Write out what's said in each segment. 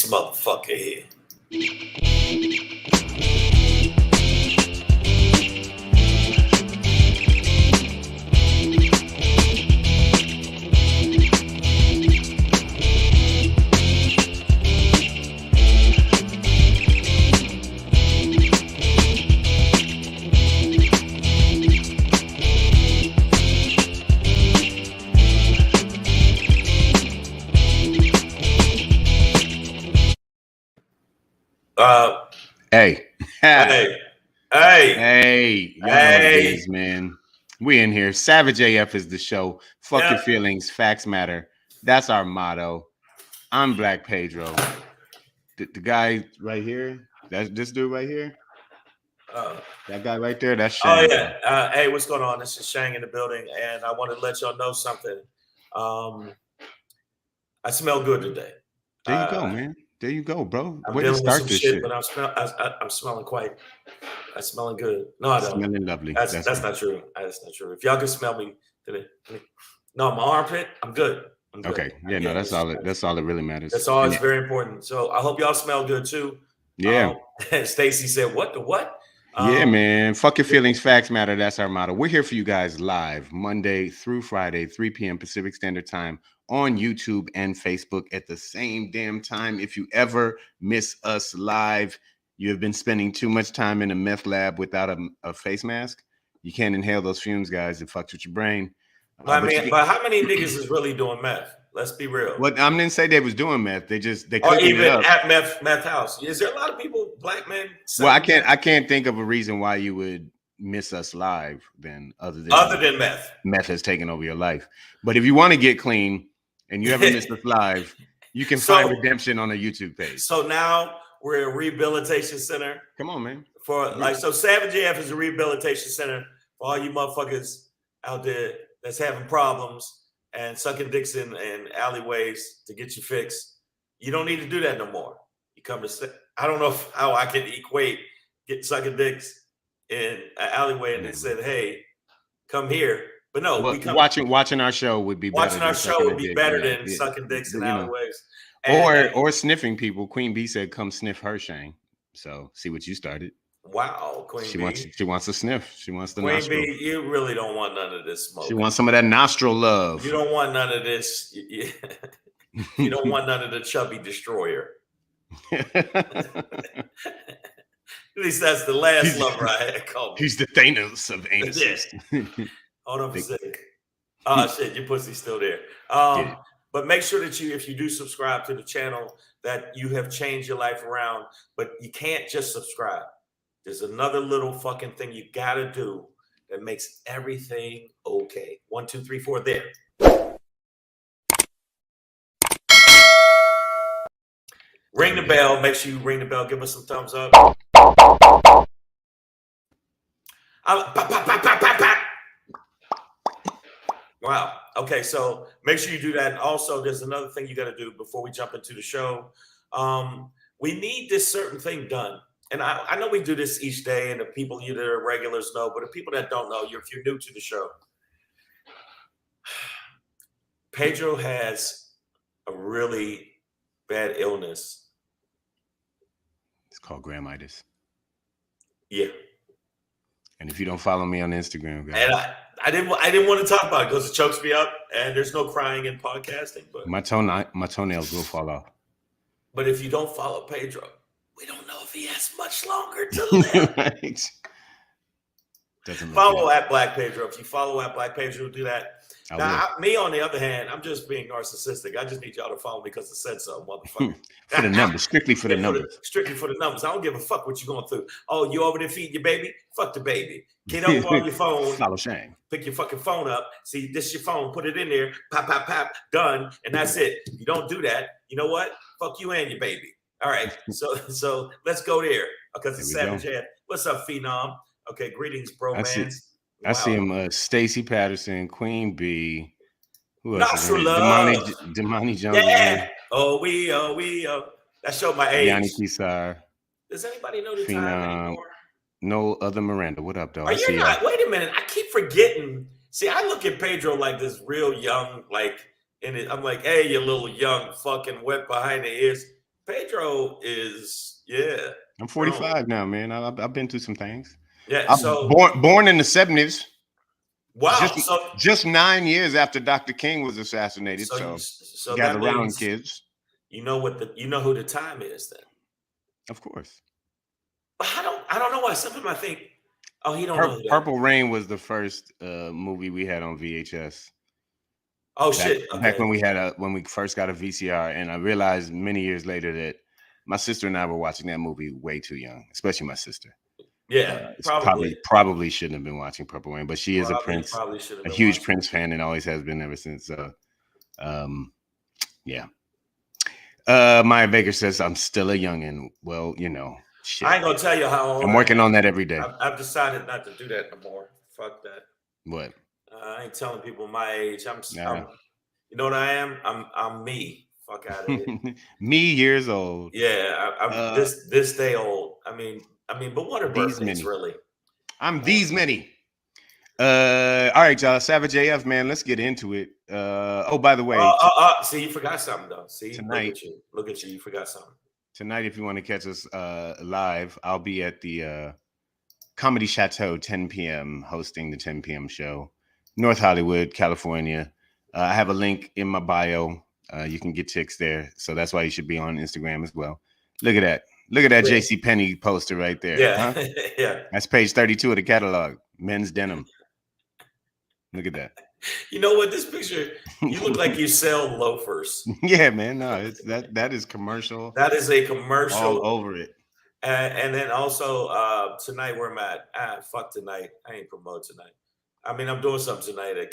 this motherfucker here. Hey, y'all know what it is, man. We in here. Savage AF is the show. Fuck your feelings. Facts matter. That's our motto. I'm Black Pedro. The guy right here, that's this dude right here. That guy right there, that's Shang. Oh, yeah. Hey, what's going on? This is Shang in the building, and I want to let y'all know something. I smell good today. There you go, man. There you go, bro. I'm dealing with some shit, but I'm smelling quite. I'm smelling good. No, I don't. Smelling lovely. That's not true. That's not true. If y'all can smell me today, no, my armpit, I'm good. Okay. Yeah, no, that's all. That's all that really matters. That's all. It's very important. So I hope y'all smell good too. Yeah. Stacy said, "What the what?" Yeah, man. Fuck your feelings. Facts matter. That's our motto. We're here for you guys live Monday through Friday, 3 p.m. Pacific Standard Time on YouTube and Facebook at the same damn time. If you ever miss us live, you have been spending too much time in a meth lab without a face mask. You can't inhale those fumes, guys. It fucks with your brain. But how many niggas is really doing meth? Let's be real. Well, I didn't say they was doing meth. They or even at meth house. Is there a lot of people, black men? Well, I can't think of a reason why you would miss us live then other than meth. Meth has taken over your life. But if you want to get clean and you ever miss us live, you can find redemption on a YouTube page. So now we're a rehabilitation center. Come on, man. So Savage AF is a rehabilitation center for all you motherfuckers out there that's having problems and sucking dicks in alleyways to get you fixed. You don't need to do that no more. You come to, I don't know how I can equate sucking dicks in an alleyway and they said, hey, come here. But no, watching our show would be better. Watching our show would be better than sucking dicks in alleyways. Or sniffing people. Queen B said, come sniff her, Shang. So see what you started. Wow, Queen B. She wants to sniff. She wants the Queen nostril. B, you really don't want none of this smoke. She wants some of that nostril love. You don't want none of this. You don't want none of the chubby destroyer. At least that's the last lover I had called me. He's the Thanos of anuses. Hold on for a second. Oh, shit, your pussy's still there. But make sure that if you do subscribe to the channel, that you have changed your life around. But you can't just subscribe. There's another little fucking thing you gotta do that makes everything okay. 1, 2, 3, 4, there. Ring the bell. Make sure you ring the bell. Give us some thumbs up. Wow. Okay, so make sure you do that. And also, there's another thing you got to do before we jump into the show. We need this certain thing done. And I know we do this each day, and the people that are regulars know, but the people that don't know, if you're new to the show, Pedro has a really bad illness. It's called gramitis. Yeah. And if you don't follow me on Instagram, guys. And I didn't want to talk about it because it chokes me up, and there's no crying in podcasting. But my toenails will fall off. But if you don't follow Pedro, we don't know if he has much longer to live. Right. Follow at Black Pedro. If you follow at Black Pedro, do that. Now, me, on the other hand, I'm just being narcissistic. I just need y'all to follow me because I said so, motherfucker. For the numbers, strictly for the numbers. Strictly for the numbers. I don't give a fuck what you're going through. Oh, you over there feeding your baby? Fuck the baby. Get over on your phone. Follow Shang. Pick your fucking phone up. See, this is your phone. Put it in there. Pop, pop, pop. Done. And that's it. You don't do that. You know what? Fuck you and your baby. All right. So let's go there because it's Savage Head. What's up, Phenom? Okay. Greetings, bro, man. I see him. Stacey Patterson, Queen B. Who else? Nostril love. Damani Jones. Yeah. Man. Oh, we. That showed my age. Yanni Kisar. Does anybody know the time anymore? No other Miranda. What up, though? Are you not? Wait a minute. I keep forgetting. See, I look at Pedro like this real young, like, I'm like, hey, you little young fucking wet behind the ears. Pedro is I'm grown. 45 now, man. I've been through some things. Yeah. I'm So born in the 70s. wow. Just 9 years after Dr. King was assassinated. So that gather round, means kids. you know who the time is then. Of course. But I don't know why some people might think, oh, he don't know who that. Purple Rain was the first movie we had on VHS. Oh shit! Okay. Back when we first got a VCR, and I realized many years later that my sister and I were watching that movie way too young, especially my sister. Yeah, probably shouldn't have been watching Purple Rain, but she is a huge Prince fan, and always has been ever since. Yeah. Maya Baker says I'm still a youngin'. Well, shit. I ain't gonna tell you how old I'm working on that every day. I've decided not to do that no more. Fuck that. What? I ain't telling people my age. I'm you know what I am? I'm me. Fuck out of here. Me years old. Yeah, I'm this day old. I mean, but what are birthdays really? I'm these many. All right, y'all. Savage AF, man. Let's get into it. Oh, by the way, see, you forgot something though. See, tonight, look at you. You forgot something. Tonight, if you want to catch us live, I'll be at the Comedy Chateau 10 p.m. hosting the 10 p.m. show, North Hollywood, California. I have a link in my bio. You can get tickets there, so that's why you should be on Instagram as well. Look at that. JC Penney poster right there. Yeah, huh? Yeah. That's page 32 of the catalog. Men's denim. Look at that. You know what? This picture, you look like you sell loafers. Yeah, man. No, it's that is commercial. That is a commercial all over it. And then also tonight where I'm at. Fuck tonight. I ain't promote tonight. I mean, I'm doing something tonight at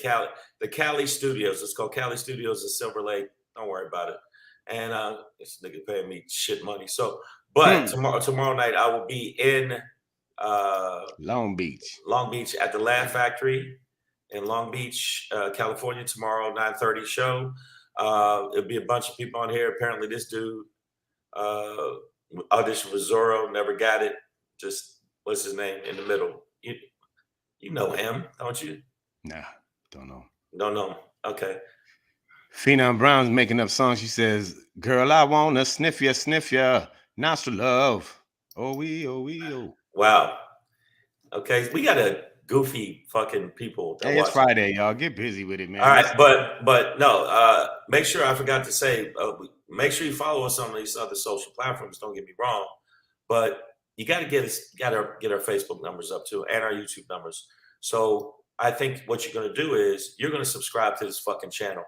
the Cali Studios. It's called Cali Studios in Silver Lake. Don't worry about it. And this nigga paying me shit money. So, but tomorrow night I will be in Long Beach at the Laugh Factory in Long Beach, California. Tomorrow, 9:30 show. It'll be a bunch of people on here. Apparently, this dude auditioned with Zorro, never got it. Just what's his name in the middle? You know him, don't you? Nah, don't know. Don't know. Okay. Phenom Brown's making up songs. She says, "Girl, I wanna sniff ya, nostril love. Oh we, oh we, oh." Wow. Okay, we got a goofy fucking people. Hey, it's Friday, y'all. Get busy with it, man. All right, but no. Make sure I forgot to say. Make sure you follow us on these other social platforms. Don't get me wrong, but you got to get our Facebook numbers up too, and our YouTube numbers. So I think what you're going to do is you're going to subscribe to this fucking channel.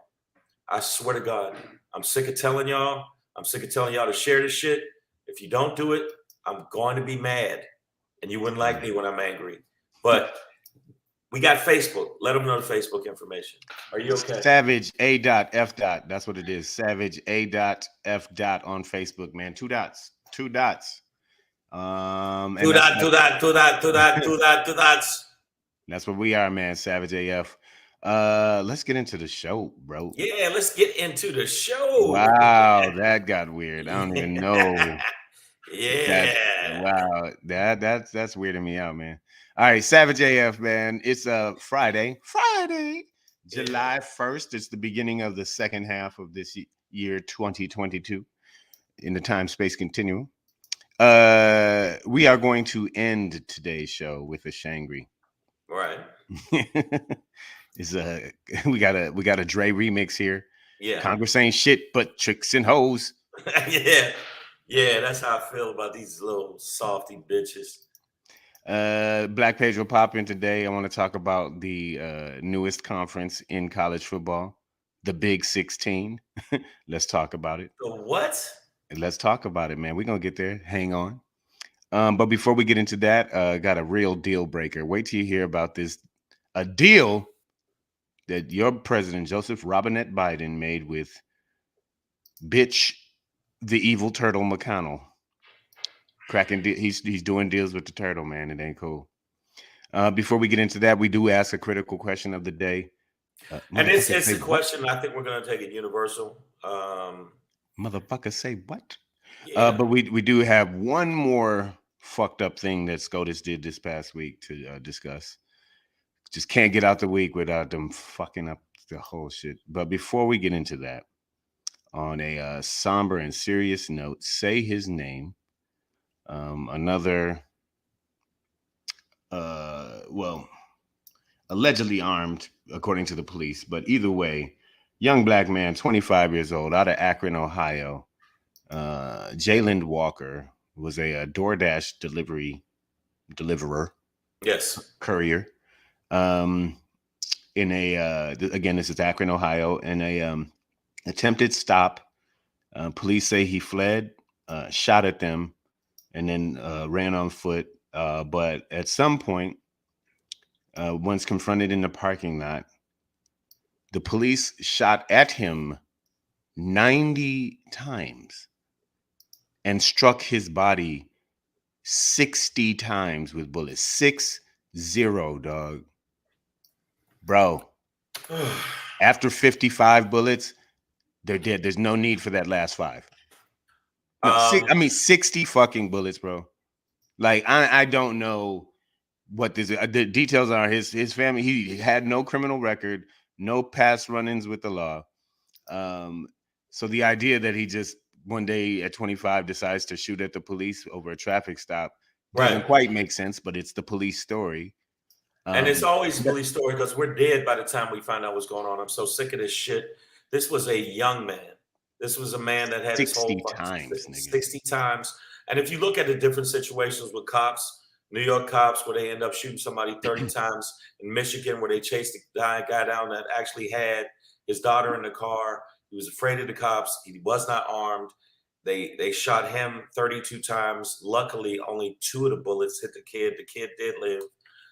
I swear to God, I'm sick of telling y'all. I'm sick of telling y'all to share this shit. If you don't do it, I'm going to be mad, and you wouldn't like me when I'm angry. But we got Facebook. Let them know the Facebook information. Are you okay? Savage A.F. That's what it is. Savage A.F. on Facebook, man. Two dots. Two dots. Two dots. That's what we are, man. Savage AF. Let's get into the show, bro. Yeah, let's get into the show. Wow, that got weird. I don't even know. Yeah. Wow, that's weirding me out, man. All right, Savage AF, man. It's Friday, July 1st. It's the beginning of the second half of this year, 2022, in the time-space continuum. We are going to end today's show with a Shangry. Right. We got a Dre remix here. Yeah. Congress ain't shit but tricks and hoes. Yeah, that's how I feel about these little softy bitches. Black Pedro pop in today. I want to talk about the newest conference in college football, the Big 16. Let's talk about it. The what? Let's talk about it, man. We're gonna get there. Hang on. But before we get into that, got a real deal breaker. Wait till you hear about this. A deal that your president, Joseph Robinette Biden, made with bitch, the evil turtle McConnell. He's doing deals with the turtle, man. It ain't cool. Before we get into that, we do ask a critical question of the day. And it's a question I think we're going to take it universal. Motherfucker, say what? Yeah. But we do have one more fucked up thing that SCOTUS did this past week to discuss. Just can't get out the week without them fucking up the whole shit. But before we get into that, on a somber and serious note, say his name. Another, well, allegedly armed, according to the police, but either way, young black man, 25 years old, out of Akron, Ohio. Jayland Walker was a DoorDash deliverer. Yes. Courier. In a again, this is Akron, Ohio, in a attempted stop. Police say he fled, shot at them, and then ran on foot. But at some point, once confronted in the parking lot, the police shot at him 90 times and struck his body 60 times with bullets. 6-0, dog. Bro, after 55 bullets, they're dead. There's no need for that last 5. No, 60 fucking bullets, bro. Like, I don't know what this the details are. His family, he had no criminal record, no past run-ins with the law. So the idea that he just one day at 25 decides to shoot at the police over a traffic stop doesn't quite make sense, but it's the police story. And it's always a police story because we're dead by the time we find out what's going on. I'm so sick of this shit. This was a young man. This was a man that had 60 times, 60 times. And if you look at the different situations with cops, New York cops, where they end up shooting somebody 30 times, in Michigan, where they chased the guy down that actually had his daughter in the car. He was afraid of the cops. He was not armed. They shot him 32 times. Luckily, only 2 of the bullets hit the kid. The kid did live.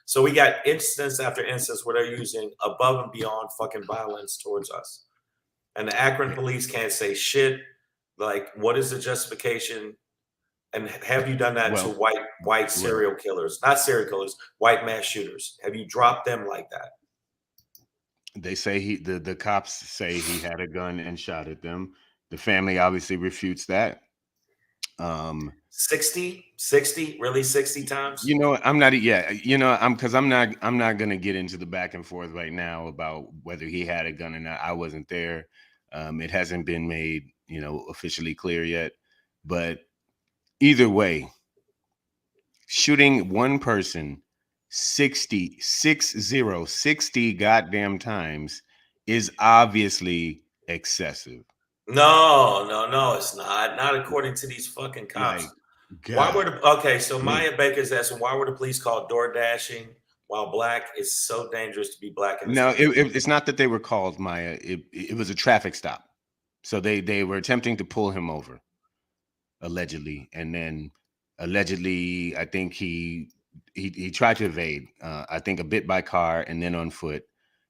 So we got instance after instance where they're using above and beyond fucking violence towards us. And the Akron police can't say shit. Like, what is the justification? And have you done that to white serial killers? Not serial killers, white mass shooters. Have you dropped them like that? They say the cops say he had a gun and shot at them. The family obviously refutes that. 60, really 60 times? You know, I'm not. Yeah, you know, I'm not gonna get into the back and forth right now about whether he had a gun or not. I wasn't there. It hasn't been made, you know, officially clear yet. But either way, shooting one person 60 goddamn times is obviously excessive. No, it's not. Not according to these fucking cops. Why were Maya Baker's asking, why were the police called door dashing while black? It's so dangerous to be black in this country. It's not that they were called, Maya. It was a traffic stop. So they were attempting to pull him over, allegedly. And then allegedly, I think he tried to evade, I think a bit by car and then on foot.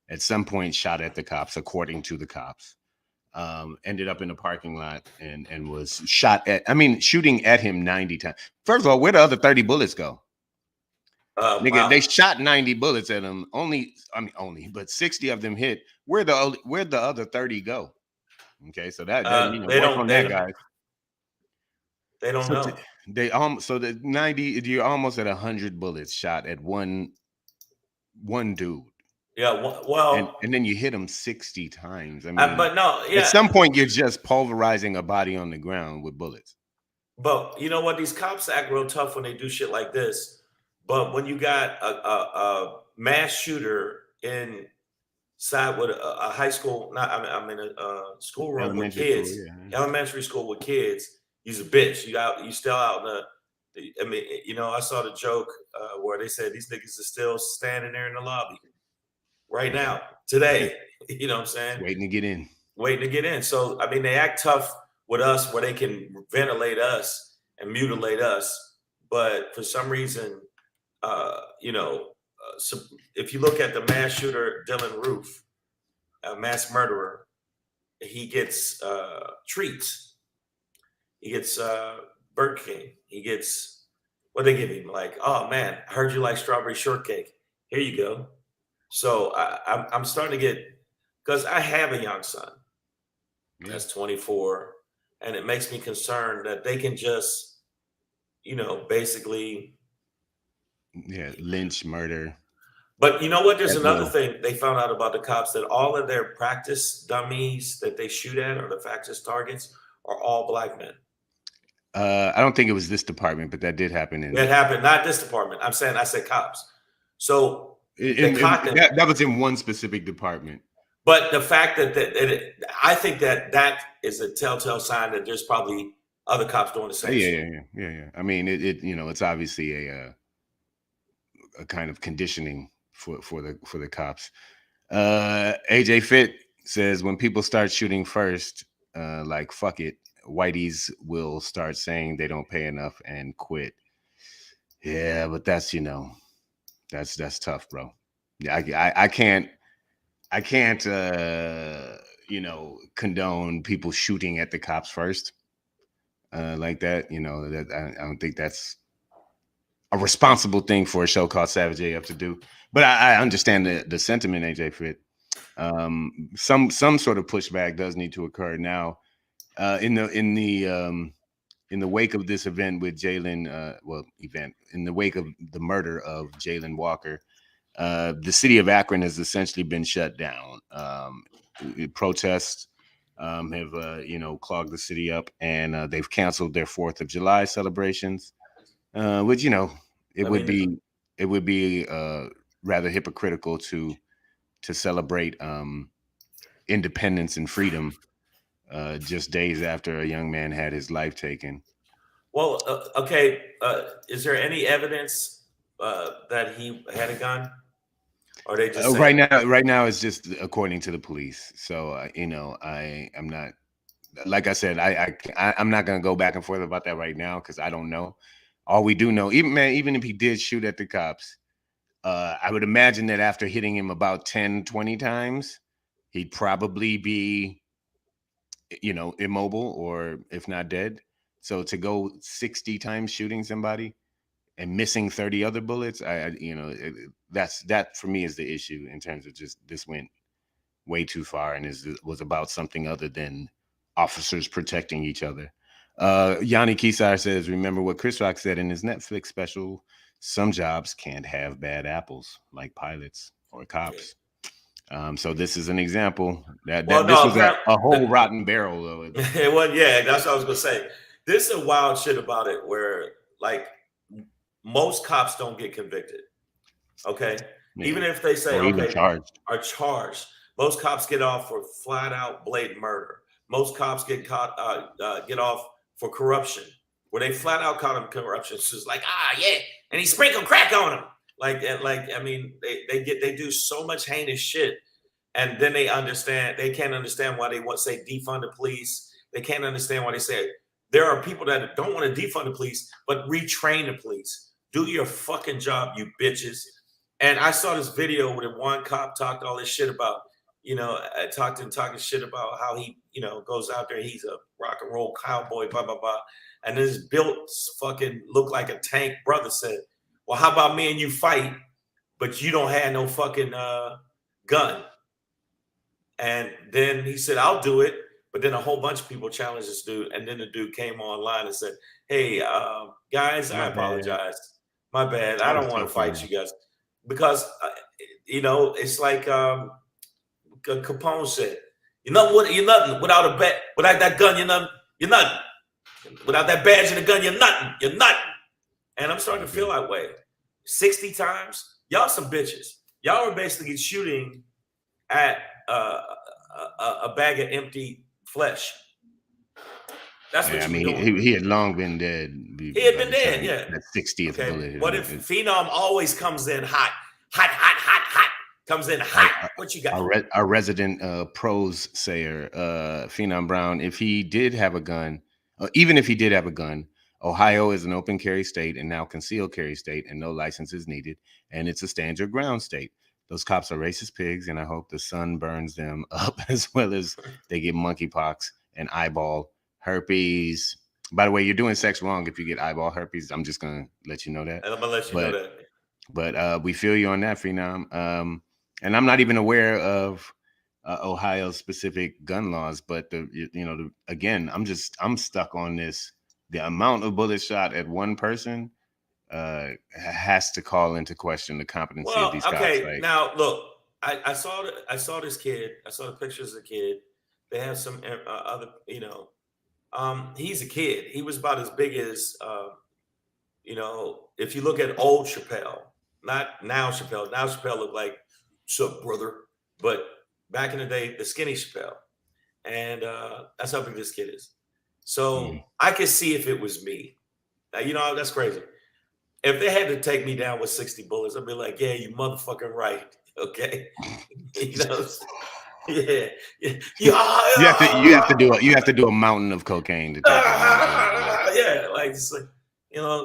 At some point shot at the cops, according to the cops. Ended up in a parking lot and was shot at. I mean, shooting at him 90 times. First of all, where the other 30 bullets go? Nigga, wow. They shot 90 bullets at him. But 60 of them hit. Where'd the other 30 go? Okay, so that you know, they work don't, on they that, guys. They don't know. So the 90, you're almost at 100 bullets shot at one dude. Yeah, well, and then you hit him 60 times. I mean, but no, yeah. At some point, you're just pulverizing a body on the ground with bullets. But you know what? These cops act real tough when they do shit like this. But when you got a mass shooter inside with a high school, I'm in a schoolroom with kids, elementary school with kids. You's a bitch. You still out in the. I mean, you know, I saw the joke where they said these niggas are still standing there in the lobby. Right now, today, you know what I'm saying? Waiting to get in. So, I mean, they act tough with us where they can ventilate us and mutilate us. But for some reason, so if you look at the mass shooter, Dylan Roof, a mass murderer, he gets treats. He gets Burger King. He gets, what they give him? Like, oh, man, I heard you like strawberry shortcake. Here you go. So I'm starting to get, because I have a young son that's 24, and it makes me concerned that they can just, you know, basically. Yeah, lynch, murder. But you know what? There's That's another low. thing they found out about the cops, that all of their practice dummies that they shoot at, or the practice targets, are all black men. I don't think it was this department, but that did happen That in happened, not this department. I said cops. So they caught them. that was in one specific department. But the fact I think that is a telltale sign that there's probably other cops doing the same shit. Yeah. I mean, it's obviously a kind of conditioning for the cops. AJ Fit says when people start shooting first, like fuck it, whiteys will start saying they don't pay enough and quit. Yeah, but that's that's tough, bro. Yeah, I can't condone people shooting at the cops first like that. That I don't think that's a responsible thing for a show called Savage AF to do. But I understand the sentiment, AJ Fit. Some sort of pushback does need to occur now. In the wake of this event with Jayland, in the wake of the murder of Jayland Walker, the city of Akron has essentially been shut down. Protests have clogged the city up, and they've canceled their 4th of July celebrations, which it would be rather hypocritical to celebrate independence and freedom just days after a young man had his life taken. Well, okay. Is there any evidence that he had a gun? Or they just right now it's just according to the police. So I'm not, like I said, I'm not gonna go back and forth about that right now because I don't know. All we do know, even if he did shoot at the cops, I would imagine that after hitting him about 10, 20 times, he'd probably be immobile, or if not dead. So to go 60 times shooting somebody and missing 30 other bullets, that for me is the issue in terms of just this went way too far and was about something other than officers protecting each other. Yanni Kisar says, remember what Chris Rock said in his Netflix special, some jobs can't have bad apples like pilots or cops. So this is an example that this was a whole rotten barrel of it. It was, yeah, that's what I was gonna say. This is a wild shit about it where like most cops don't get convicted. Okay. Yeah. Even if they say are charged. Most cops get off for flat out blatant murder. Most cops get off for corruption, where they flat out caught him corruption. So it's like, yeah, and he sprinkled crack on him. I mean, they do so much heinous shit, and then they can't understand why they want to say defund the police. They can't understand why they say there are people that don't want to defund the police, but retrain the police. Do your fucking job, you bitches. And I saw this video where one cop talked all this shit about, talking shit about how he, goes out there, he's a rock and roll cowboy, blah, blah, blah. And this built fucking looked like a tank brother said, well, how about me and you fight, but you don't have no fucking gun? And then he said, I'll do it. But then a whole bunch of people challenged this dude. And then the dude came online and said, hey, guys, I apologize. My bad. I don't want to fight you guys. Because, it's like Capone said, you're nothing without without that gun, you're nothing. Without that badge and the gun, you're nothing. And I'm starting to feel that way. 60 times, y'all some bitches. Y'all are basically shooting at a bag of empty flesh. That's what he had long been dead. He had been dead, yeah. That 60th bullet. What if Phenom always comes in hot? Comes in hot. What you got? Our resident prose sayer, Phenom Brown, if he did have a gun, even if he did have a gun, Ohio is an open carry state and now concealed carry state, and no license is needed, and it's a stand your ground state. Those cops are racist pigs, and I hope the sun burns them up as well as they get monkeypox and eyeball herpes. By the way, you're doing sex wrong if you get eyeball herpes. I'm just gonna let you know that. And I'm gonna let you know that. But we feel you on that, Phenom. And I'm not even aware of Ohio's specific gun laws, but again, I'm stuck on this. The amount of bullets shot at one person has to call into question the competency of Well, these cops. okay. Like, Now look, I saw this kid. I saw the pictures of the kid. They have some other, he's a kid. He was about as big as, if you look at old Chappelle, not now Chappelle. Now Chappelle looked like, "What's up, brother?" But back in the day, the skinny Chappelle, and that's how big this kid is. So I could see if it was me. Now, that's crazy. If they had to take me down with 60 bullets, I'd be like, "Yeah, you motherfucking right." Okay, you know, yeah, yeah, you have to do a mountain of cocaine to take it down. yeah, like, it's like,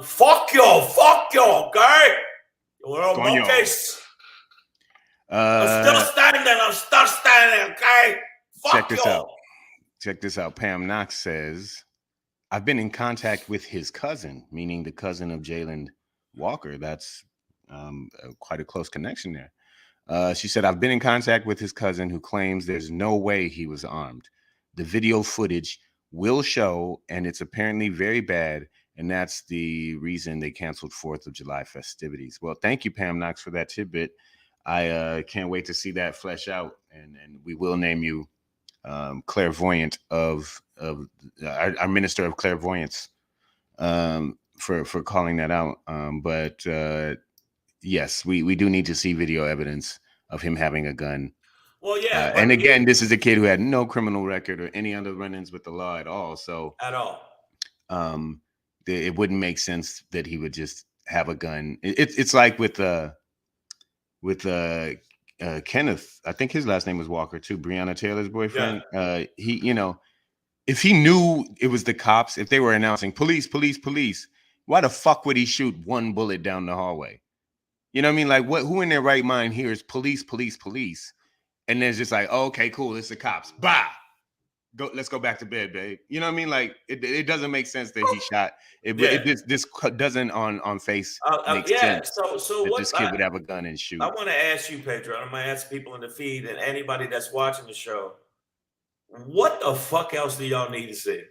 fuck you, okay? Well, Coño. okay. I'm still standing, okay? Fuck Check this you. out. Check this out. Pam Knox says, I've been in contact with his cousin, meaning the cousin of Jayland Walker. That's quite a close connection there. She said, I've been in contact with his cousin who claims there's no way he was armed. The video footage will show, and it's apparently very bad. And that's the reason they canceled 4th of July festivities. Well, thank you, Pam Knox, for that tidbit. I can't wait to see that flesh out. And we will name you clairvoyant of our minister of clairvoyance for calling that out. But yes, we do need to see video evidence of him having a gun. Well, yeah. And again, this is a kid who had no criminal record or any other run-ins with the law at all. So at all. It wouldn't make sense that he would just have a gun. It's like with Kenneth, I think his last name was Walker too, Breonna Taylor's boyfriend. Yeah. He, if he knew it was the cops, if they were announcing police, why the fuck would he shoot one bullet down the hallway? You know what I mean? Like, who in their right mind hears police, and then it's just like, oh, okay, cool, it's the cops. Bah! Let's go back to bed, babe. You know what I mean? Like, it doesn't make sense that he shot. This doesn't on face make sense. So that what this kid would have a gun and shoot. I want to ask you, Pedro, and I'm going to ask people in the feed and anybody that's watching the show, what the fuck else do y'all need to see?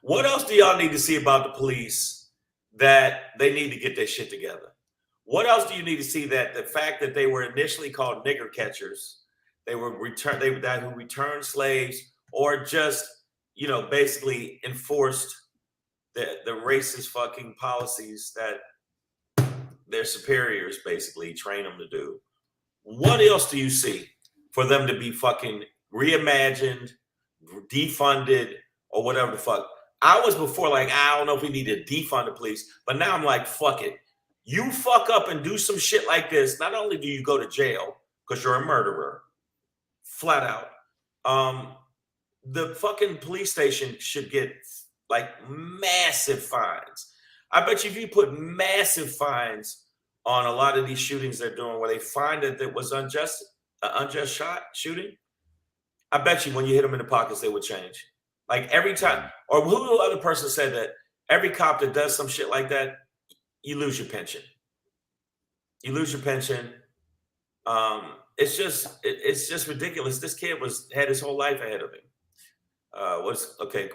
What else do y'all need to see about the police that they need to get their shit together? What else do you need to see that the fact that they were initially called nigger catchers, they were who returned slaves, or just, basically enforced the racist fucking policies that their superiors basically train them to do? What else do you see for them to be fucking reimagined, defunded, or whatever the fuck? I was before like, I don't know if we need to defund the police, but now I'm like, fuck it. You fuck up and do some shit like this, not only do you go to jail because you're a murderer, flat out, the fucking police station should get like massive fines. I bet you if you put massive fines on a lot of these shootings they're doing where they find that it was unjust shooting, I bet you when you hit them in the pockets, they would change. Like every time, or who the other person said that every cop that does some shit like that, you lose your pension. You lose your pension. It's just ridiculous. This kid had his whole life ahead of him.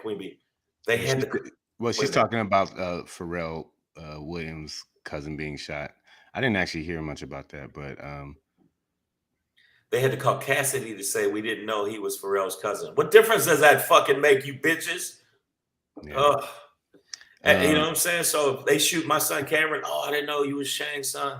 Queen Bee. They had she's talking about Pharrell Williams' cousin being shot. I didn't actually hear much about that, but they had to call Cassidy to say we didn't know he was Pharrell's cousin. What difference does that fucking make, you bitches? Yeah. You know what I'm saying? So if they shoot my son Cameron, I didn't know you was Shang's son.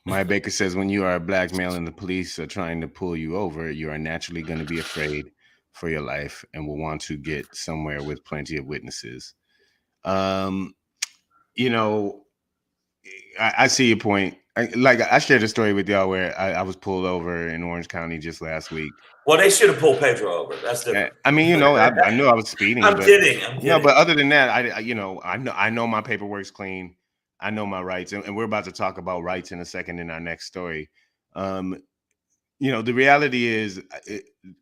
Maya Baker says, when you are a black male and the police are trying to pull you over, you are naturally going to be afraid for your life and will want to get somewhere with plenty of witnesses. I see your point. I shared a story with y'all where I was pulled over in Orange County just last week. Well, they should have pulled Pedro over. That's different. I mean, I knew I was speeding. I'm kidding. No, but other than that, I know my paperwork's clean. I know my rights, and we're about to talk about rights in a second in our next story. The reality is,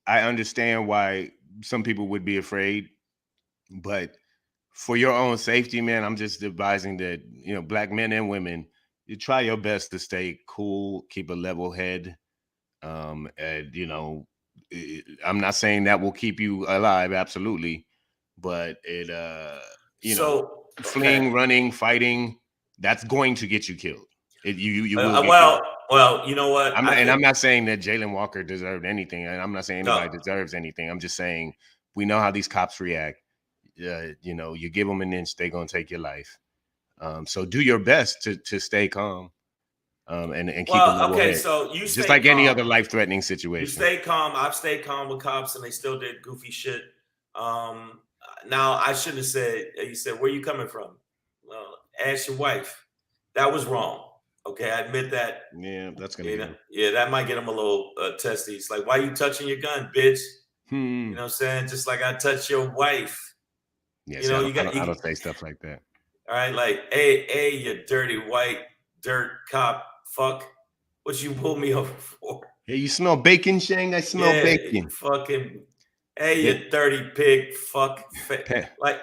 I understand why some people would be afraid, but for your own safety, man, I'm just advising that, black men and women, you try your best to stay cool, keep a level head. I'm not saying that will keep you alive, absolutely, but it, fleeing, running, fighting, that's going to get you killed. You will. Well, you know what? I'm not saying that Jayland Walker deserved anything, and I'm not saying anybody deserves anything. I'm just saying we know how these cops react. You know, you give them an inch, they're gonna take your life. So do your best to stay calm. And keep a level head. So you just like calm. Any other life-threatening situation. You stay calm. I've stayed calm with cops, and they still did goofy shit. Now I shouldn't have said. You said, "Where you coming from?" Well, ask your wife. That was wrong. Okay, I admit that. Yeah, that's gonna. Yeah, that might get him a little testy. It's like, why you touching your gun, bitch? You know what I'm saying? Just like I touched your wife. Yeah, you know, I don't say stuff like that. All right, like, hey, you dirty white dirt cop, fuck. What you pull me over for? Hey, you smell bacon, Shang? I smell bacon. Fucking, hey, you dirty pig, fuck.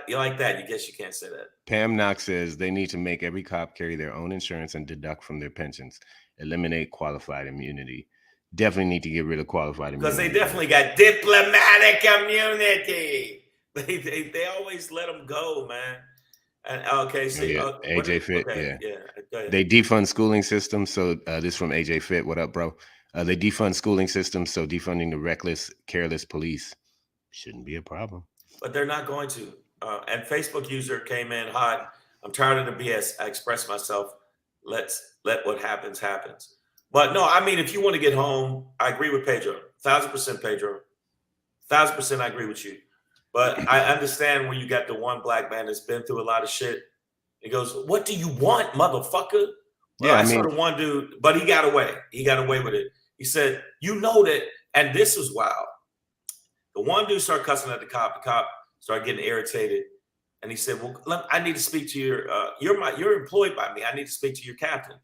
You like that? You guess you can't say that. Pam Knox says they need to make every cop carry their own insurance and deduct from their pensions. Eliminate qualified immunity. Definitely need to get rid of qualified immunity. Because they definitely got diplomatic immunity. They always let them go, man. And okay, so AJ Fit, okay, yeah. They defund schooling systems. So this from AJ Fit. What up, bro? They defund schooling systems, so defunding the reckless, careless police shouldn't be a problem. But they're not going to. And Facebook user came in hot. I'm tired of the BS. I express myself. Let what happens. But no, I mean, if you want to get home, I agree with Pedro. 1,000% Pedro. 1,000% I agree with you. But I understand when you got the one black man that's been through a lot of shit. He goes, "What do you want, motherfucker?" Well, I saw the one dude, but he got away. He got away with it. He said, "You know that," and this was wild. The one dude started cussing at the cop. The cop started getting irritated, and he said, "Well, I need to speak to your. You're employed by me. I need to speak to your captain."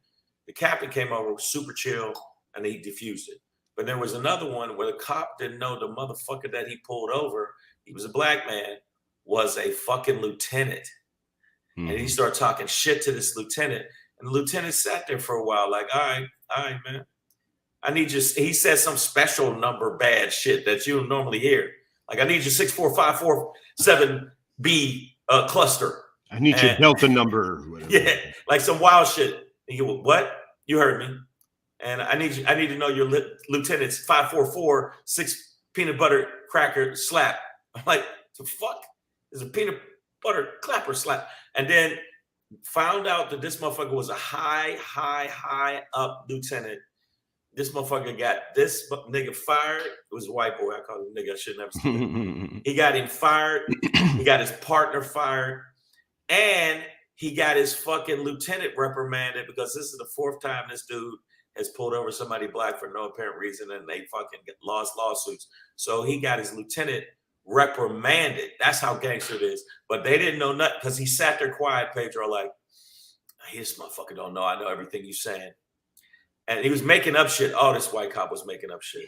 The captain came over, super chill, and he diffused it. But there was another one where the cop didn't know the motherfucker that he pulled over. He was a black man, was a fucking lieutenant. And he started talking shit to this lieutenant. And the lieutenant sat there for a while, like, all right, man. I need you. He said some special number bad shit that you don't normally hear. Like, I need your 64547B cluster. I need your Delta number. Whatever. Yeah, like some wild shit. And he goes, "What? You heard me. And I need to know your lieutenant's 5446 peanut butter cracker slap." I'm like, the fuck is a peanut butter clapper slap? And then found out that this motherfucker was a high up lieutenant. This motherfucker got this nigga fired. It was a white boy. I call him nigga. I should never say that. He got him fired. He got his partner fired. And he got his fucking lieutenant reprimanded because this is the fourth time this dude has pulled over somebody black for no apparent reason, and they fucking lost lawsuits. So he got his lieutenant reprimanded. That's how gangster it is. But they didn't know nothing because he sat there quiet, Pedro, like, this motherfucker don't know. I know everything you're saying. And he was making up shit. Oh, this white cop was making up shit.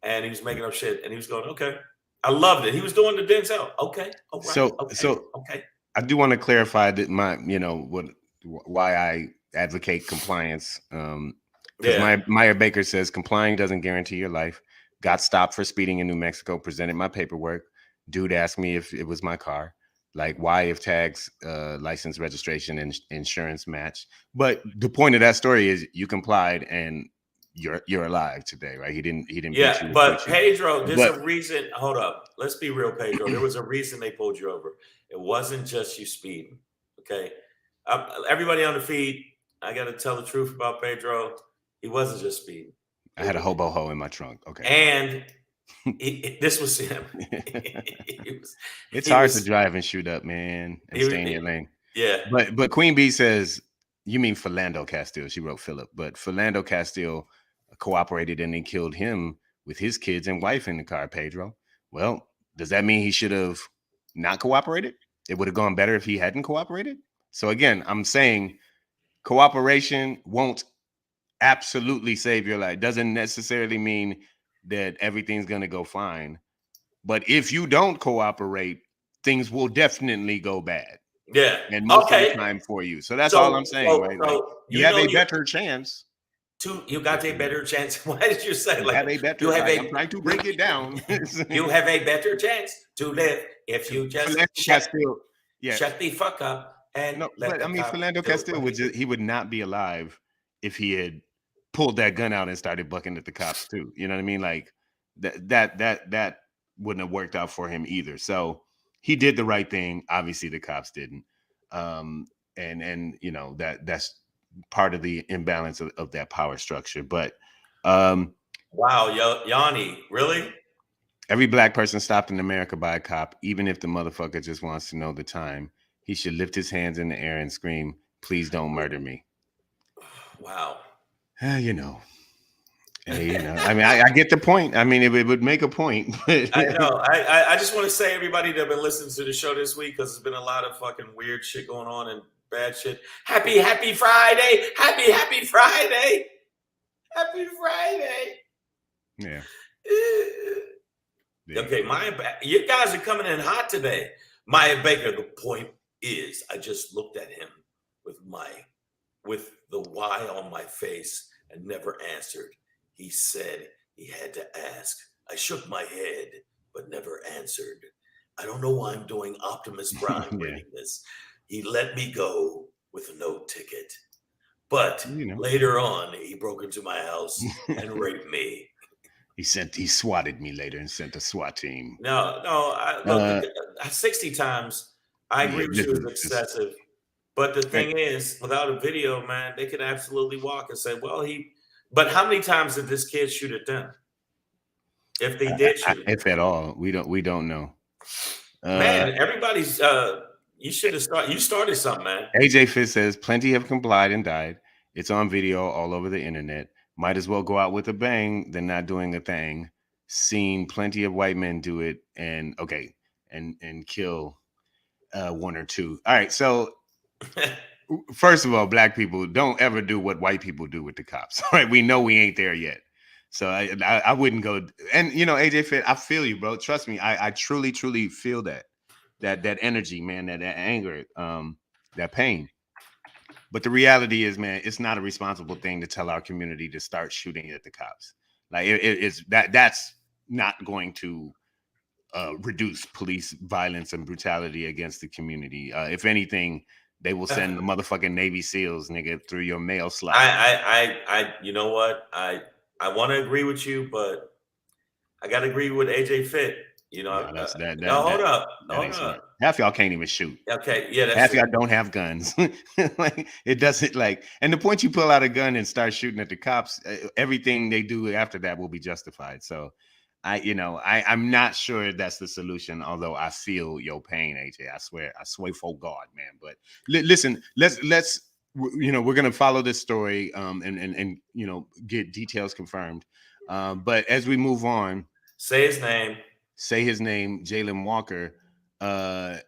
And he was making up shit. And he was going, okay. I loved it. He was doing the Denzel. Okay. All right. Okay. I do want to clarify that why I advocate compliance. Because Meyer Baker says complying doesn't guarantee your life. Got stopped for speeding in New Mexico, presented my paperwork. Dude asked me if it was my car. Like, why if tags, license, registration, and insurance match? But the point of that story is you complied and you're alive today, right? He didn't. Yeah, but Pedro, there's a reason. Hold up. Let's be real, Pedro. There was a reason they pulled you over. It wasn't just you speeding. Okay. Everybody on the feed, I got to tell the truth about Pedro. He wasn't just speeding. I had a hobo hoe in my trunk. Okay. And this was him. It's hard to drive and shoot up, man, and stay in your lane. Yeah. But Queen Bee says, you mean Philando Castile. She wrote Philip. But Philando Castile cooperated and then killed him with his kids and wife in the car, Pedro. Well, does that mean he should have not cooperated? It would have gone better if he hadn't cooperated? So again, I'm saying cooperation won't absolutely save your life. Doesn't necessarily mean that everything's going to go fine. But if you don't cooperate, things will definitely go bad. Yeah. And most of the time for you. So that's all I'm saying, right? Like, you have a better chance. You got a better chance. Why did you say like I'm trying to break it down. You have a better chance to live if you just shut the fuck up and No, let but I the mean, cop Philando do Castile what he would do. he would not be alive if he had pulled that gun out and started bucking at the cops too. You know what I mean? Like that wouldn't have worked out for him either. So he did the right thing. Obviously, the cops didn't. And you know that's part of the imbalance of that power structure. But Wow, Yanni, really? every black person stopped in America by a cop, even if the motherfucker just wants to know the time, he should lift his hands in the air and scream, "Please don't murder me." Wow. You know, hey, you know. I mean, I get the point. I mean, it would make a point. But I know. I just want to say everybody that been listening to the show this week because there's been a lot of fucking weird shit going on and bad shit. Happy Friday! Happy Friday! Happy Friday! yeah, Okay, you guys are coming in hot today. Maya Baker. The point is, I just looked at him with the Y on my face and never answered. He said he had to ask. I shook my head, but never answered. I don't know why I'm doing Optimus Prime yeah. reading this. He let me go with no ticket. But You know, later on, he broke into my house and raped me. he swatted me later and sent a SWAT team. No, look, 60 times, I Yeah, agree with you, is listen, excessive. But the right. thing is, without a video, man, they could absolutely walk and say, well, but how many times did this kid shoot at them? If they did shoot. If at all, we don't know. Man, everybody's, you should have you started something, man. AJ Fitz says plenty have complied and died. It's on video all over the internet. Might as well go out with a bang than not doing a thing. Seen plenty of white men do it, and okay, and kill one or two. All right, so first of all, black people don't ever do what white people do with the cops. All right, we know we ain't there yet. So I wouldn't go. And you know, AJ Fit, I feel you, bro. Trust me, I truly feel that energy, man, that anger, that pain. But the reality is, man, it's not a responsible thing to tell our community to start shooting at the cops. Like it's that's not going to reduce police violence and brutality against the community. If anything, they will send the motherfucking Navy SEALs, nigga, through your mail slot. You know what? I want to agree with you, but I got to agree with AJ Fit. You know, No, no, hold up. Half y'all can't even shoot. Okay, yeah, that's half true. y'all don't have guns. Like it doesn't like, and the point you pull out a gun and start shooting at the cops, everything they do after that will be justified. So I'm not sure that's the solution, although I feel your pain, AJ. I swear for God, man. But listen, let's we're gonna follow this story and get details confirmed. But as we move on, say his name, Jayland Walker.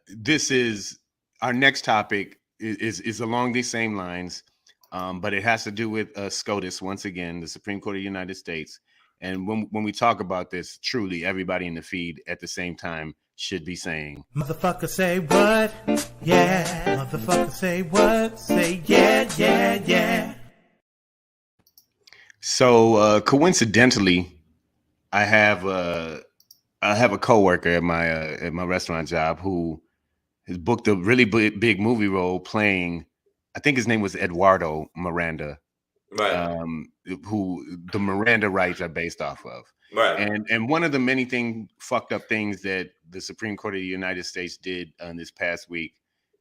This is our next topic is along these same lines, but it has to do with SCOTUS once again, the Supreme Court of the United States. And when we talk about this, truly everybody in the feed at the same time should be saying, "Motherfucker, say what? Yeah. Motherfucker, say what? Say yeah. So coincidentally, I have a coworker at my restaurant job who has booked a really big movie role playing, I think his name was Eduardo Miranda, right? Who the Miranda rights are based off of. Right. And one of the many fucked up things that the Supreme Court of the United States did this past week,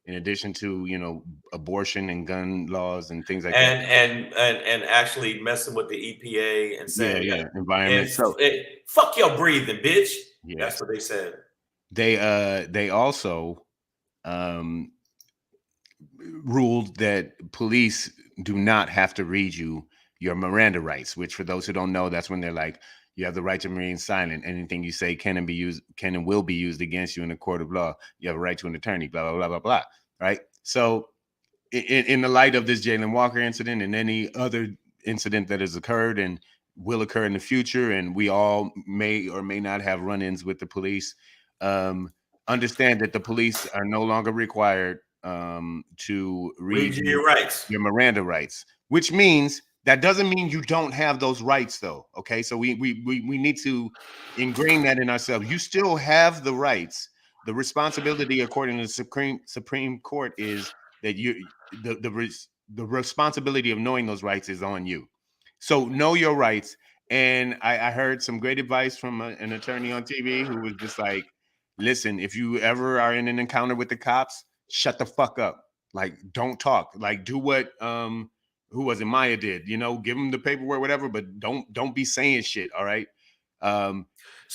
in addition to abortion and gun laws and things like that, and actually messing with the EPA and saying environment. So fuck your breathing, bitch. Yeah. That's what they said. They also ruled that police do not have to read you your Miranda rights, which for those who don't know, that's when they're like, you have the right to remain silent. Anything you say can and will be used against you in a court of law. You have a right to an attorney, blah, blah, blah, blah, blah. Right. So in the light of this Jayland Walker incident and any other incident that has occurred and will occur in the future, and we all may or may not have run-ins with the police, understand that the police are no longer required to read you your rights, your Miranda rights, which means that doesn't mean you don't have those rights, though. Okay, so we need to ingrain that in ourselves. You still have the rights. The responsibility, according to the Supreme Court, is that the responsibility of knowing those rights is on you. So know your rights. And I heard some great advice from an attorney on TV who was just like, listen, if you ever are in an encounter with the cops, shut the fuck up. Like, don't talk. Like, do what who was it? Maya did, you know, give them the paperwork, whatever, but don't be saying shit. All right. So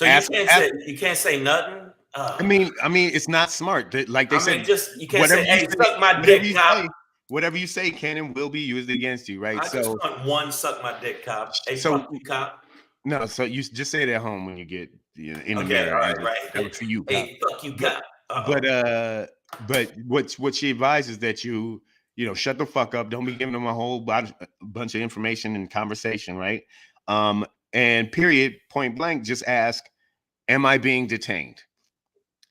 you can't say nothing. I mean, it's not smart. Like they said, just you can't say, "Hey, suck my dick, cop." Whatever you say can and will be used against you, right? I just want one suck my dick, cop. Hey, fuck you, cop. No, so you just say it at home when you get in the mirror. All right. That was for you, cop. Hey, fuck you, cop. But what she advises that you shut the fuck up. Don't be giving them a whole bunch of information and conversation, right? And period, point blank, just ask, am I being detained?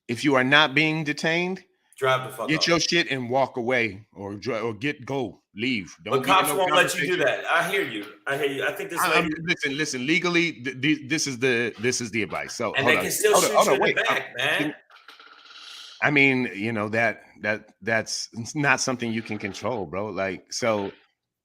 If you are not being detained, drive the fuck get off. Your shit and walk away, or leave. But cops won't let you do that. I hear you. I think this lady. Listen. Legally, this is the advice. So and they can still shoot you in the back, man. I mean, that's not something you can control, bro. Like, so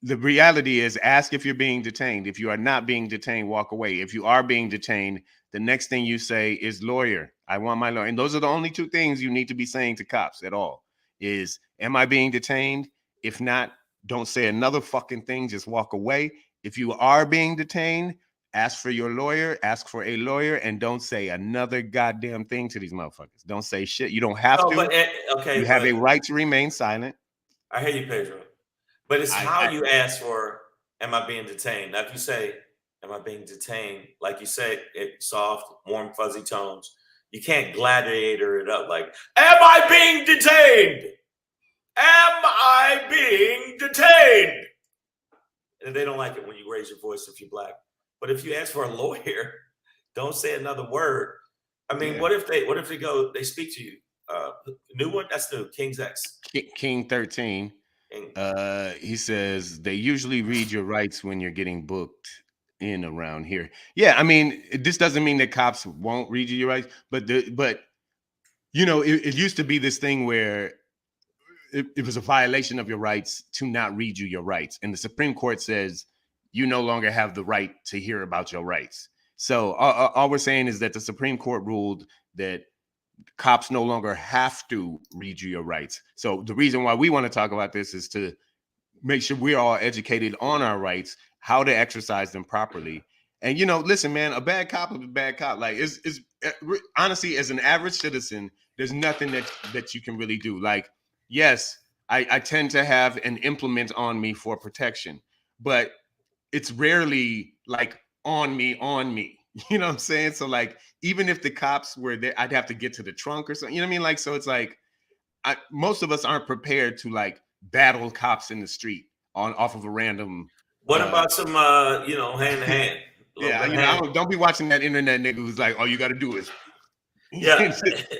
the reality is, ask if you're being detained. If you are not being detained, walk away. If you are being detained, the next thing you say is lawyer. I want my lawyer. And those are the only two things you need to be saying to cops at all is, am I being detained? If not, don't say another fucking thing. Just walk away. If you are being detained, ask for your lawyer, ask for a lawyer, and don't say another goddamn thing to these motherfuckers. Don't say shit. You don't have to. But, okay, you have a right to remain silent. I hear you, Pedro. But it's how you ask for, am I being detained? Now, if you say, am I being detained? Like you say, it soft, warm, fuzzy tones. You can't gladiator it up like, am I being detained? Am I being detained? And they don't like it when you raise your voice if you're black. But if you ask for a lawyer, don't say another word. I mean, what if they speak to you? New one? That's new. King's X. King 13. He says they usually read your rights when you're getting booked in around here. Yeah, I mean, this doesn't mean that cops won't read you your rights, but it used to be this thing where it was a violation of your rights to not read you your rights, and the Supreme Court says you no longer have the right to hear about your rights. So all we're saying is that the Supreme Court ruled that cops no longer have to read you your rights. So the reason why we want to talk about this is to make sure we're all educated on our rights, how to exercise them properly. And, listen, man, a bad cop is a bad cop. Like, it's honestly, as an average citizen, there's nothing that you can really do. Like, yes, I tend to have an implement on me for protection, but it's rarely like on me. You know what I'm saying? So like, even if the cops were there, I'd have to get to the trunk or something. You know what I mean? Like, so it's like, most of us aren't prepared to like battle cops in the street off of a random. What about some, hand to hand? Yeah, don't be watching that internet nigga who's like, all you got to do is,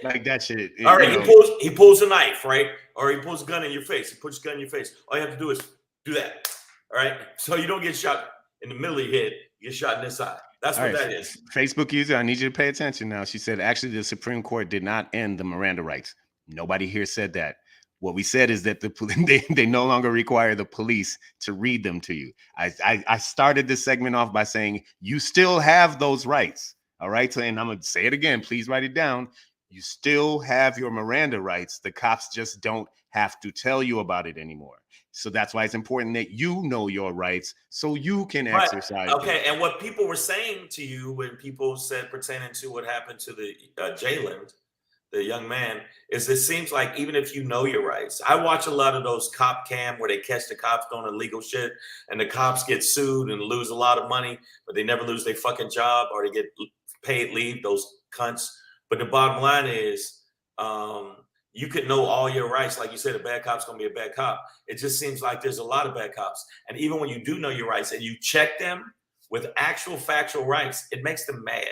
like that shit. All right, he pulls a knife, right? Or he pulls a gun in your face. He puts a gun in your face. All you have to do is do that. All right, so you don't get shot in the middle of your head. You get shot in this side. That's what that is. Facebook user, I need you to pay attention now. She said, actually, the Supreme Court did not end the Miranda rights. Nobody here said that. What we said is that they no longer require the police to read them to you. I started this segment off by saying you still have those rights. All right. So, and I'm going to say it again. Please write it down. You still have your Miranda rights. The cops just don't have to tell you about it anymore. So that's why it's important that you know your rights so you can exercise. Okay. And what people were saying to you when people said pertaining to what happened to the Jayland, the young man, is it seems like even if you know your rights, I watch a lot of those cop cam where they catch the cops doing illegal shit and the cops get sued and lose a lot of money, but they never lose their fucking job or they get paid leave, those cunts. But the bottom line is, you could know all your rights. Like you said, a bad cop's going to be a bad cop. It just seems like there's a lot of bad cops. And even when you do know your rights and you check them with actual factual rights, it makes them mad.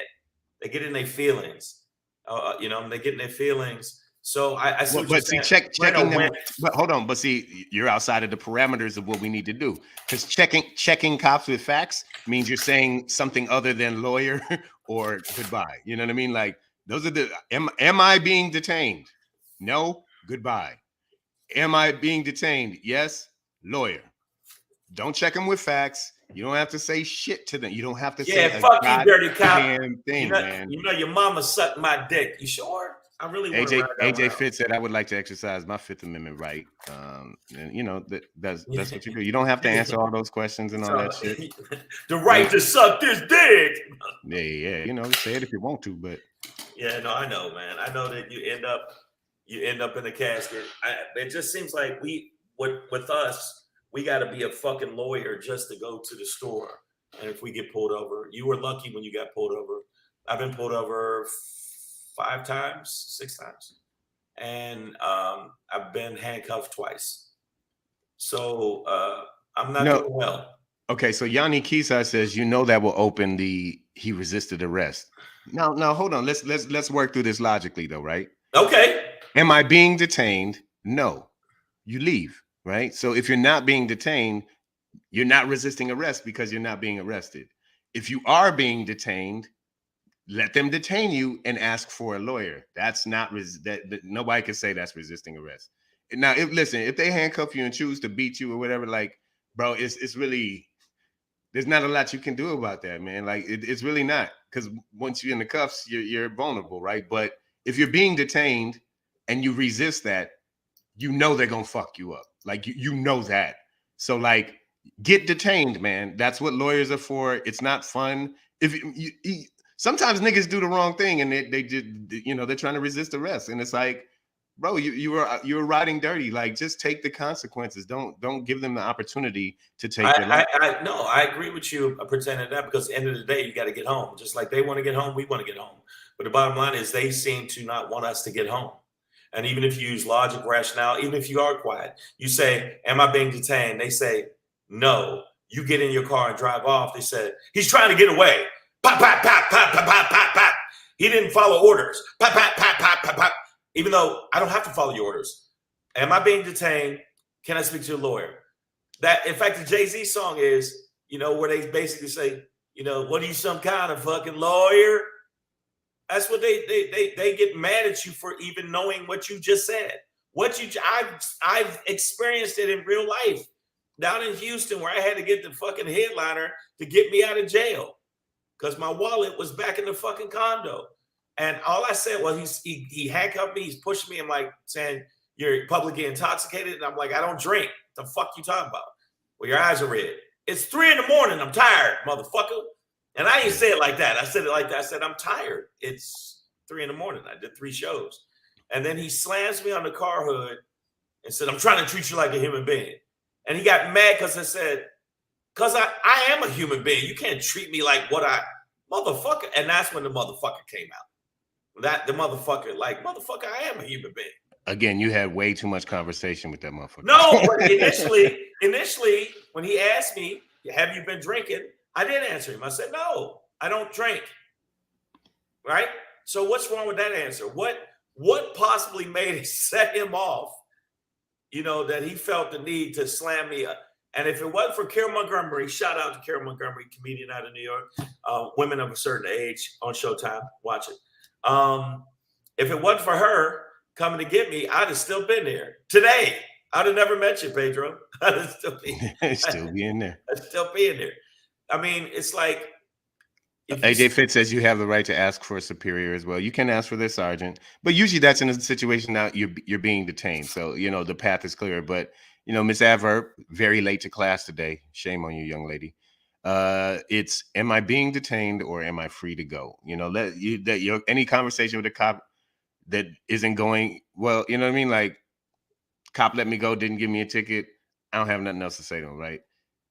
They get in their feelings. They get in their feelings. So I see what you're saying. Checking them. But hold on. But see, you're outside of the parameters of what we need to do. Because checking cops with facts means you're saying something other than lawyer or goodbye. You know what I mean? Like, those are the, am I being detained? No, goodbye. Am I being detained? Yes. Lawyer. Don't check them with facts. You don't have to say shit to them. You don't have to say Yeah, a fuck you, dirty cop. goddamn thing, man. You know your mama sucked my dick. You sure? I really want to ride that one AJ out. Fitz said, I would like to exercise my Fifth Amendment right. And you know, that's what you do. You don't have to answer all those questions and all that shit. The right to suck this dick. Yeah. You know, say it if you want to, but yeah, no, I know, man. I know that you end up in the casket. It just seems like with us, we got to be a fucking lawyer just to go to the store. And if we get pulled over, you were lucky when you got pulled over. I've been pulled over 5 times, 6 times. And I've been handcuffed twice. So I'm not doing well. Okay, so Yanni Kisa says, that will open he resisted arrest. Now hold on. Let's work through this logically though, right? Okay. Am I being detained? No. You leave, right? So if you're not being detained, you're not resisting arrest because you're not being arrested. If you are being detained, let them detain you and ask for a lawyer. That's not that nobody can say that's resisting arrest. Now, if they handcuff you and choose to beat you or whatever, like, bro, it's really, there's not a lot you can do about that, man. Like, it's really not, because once you're in the cuffs, you're vulnerable, right? But if you're being detained and you resist that, they're gonna fuck you up. Like, you know that. So, like, get detained, man. That's what lawyers are for. It's not fun. Sometimes niggas do the wrong thing and they just, they're trying to resist arrest, and it's like, bro, you were riding dirty. Like, just take the consequences. Don't give them the opportunity to take their life. I agree with you pretending that, because at the end of the day, you got to get home. Just like they want to get home, we want to get home. But the bottom line is they seem to not want us to get home. And even if you use logic, rationale, even if you are quiet, you say, am I being detained? They say, no. You get in your car and drive off. They said, he's trying to get away. Pop, pop, pop, pop, pop, pop, pop, pop. He didn't follow orders. Pop, pop, pop, pop, pop, pop. Even though I don't have to follow your orders. Am I being detained? Can I speak to a lawyer? That, in fact, the Jay-Z song is, where they basically say, what are you, some kind of fucking lawyer? That's what they get mad at you for, even knowing what you just said. I've experienced it in real life down in Houston, where I had to get the fucking headliner to get me out of jail because my wallet was back in the fucking condo. And all I said was, he handcuffed me, he's pushing me. I'm like, saying, you're publicly intoxicated. And I'm like, I don't drink. The fuck you talking about? Well, your eyes are red. It's 3 a.m. I'm tired, motherfucker. And I didn't say it like that. I said it like that. I said, I'm tired. It's 3 a.m. I did 3 shows. And then he slams me on the car hood and said, I'm trying to treat you like a human being. And he got mad because I said, because I am a human being. You can't treat me like motherfucker. And that's when the motherfucker came out. The motherfucker, I am a human being. Again, you had way too much conversation with that motherfucker. No, but initially, when he asked me, have you been drinking? I did answer him. I said, no, I don't drink. Right? So what's wrong with that answer? What possibly made it set him off, that he felt the need to slam me up? And if it wasn't for Carol Montgomery, shout out to Carol Montgomery, comedian out of New York, women of a certain age on Showtime, watch it. If it wasn't for her coming to get me, I'd have still been there today. I'd have never met you, Pedro. I'd have still be in there. I'd still be in there. I mean, it's like, AJ Fitz says you have the right to ask for a superior as well. You can ask for their sergeant, but usually that's in a situation now you're being detained. So, the path is clear. But, Miss Adverb, very late to class today. Shame on you, young lady. It's, am I being detained or am I free to go? Any conversation with a cop that isn't going well, you know what I mean? Like, cop let me go, didn't give me a ticket. I don't have nothing else to say to him, right?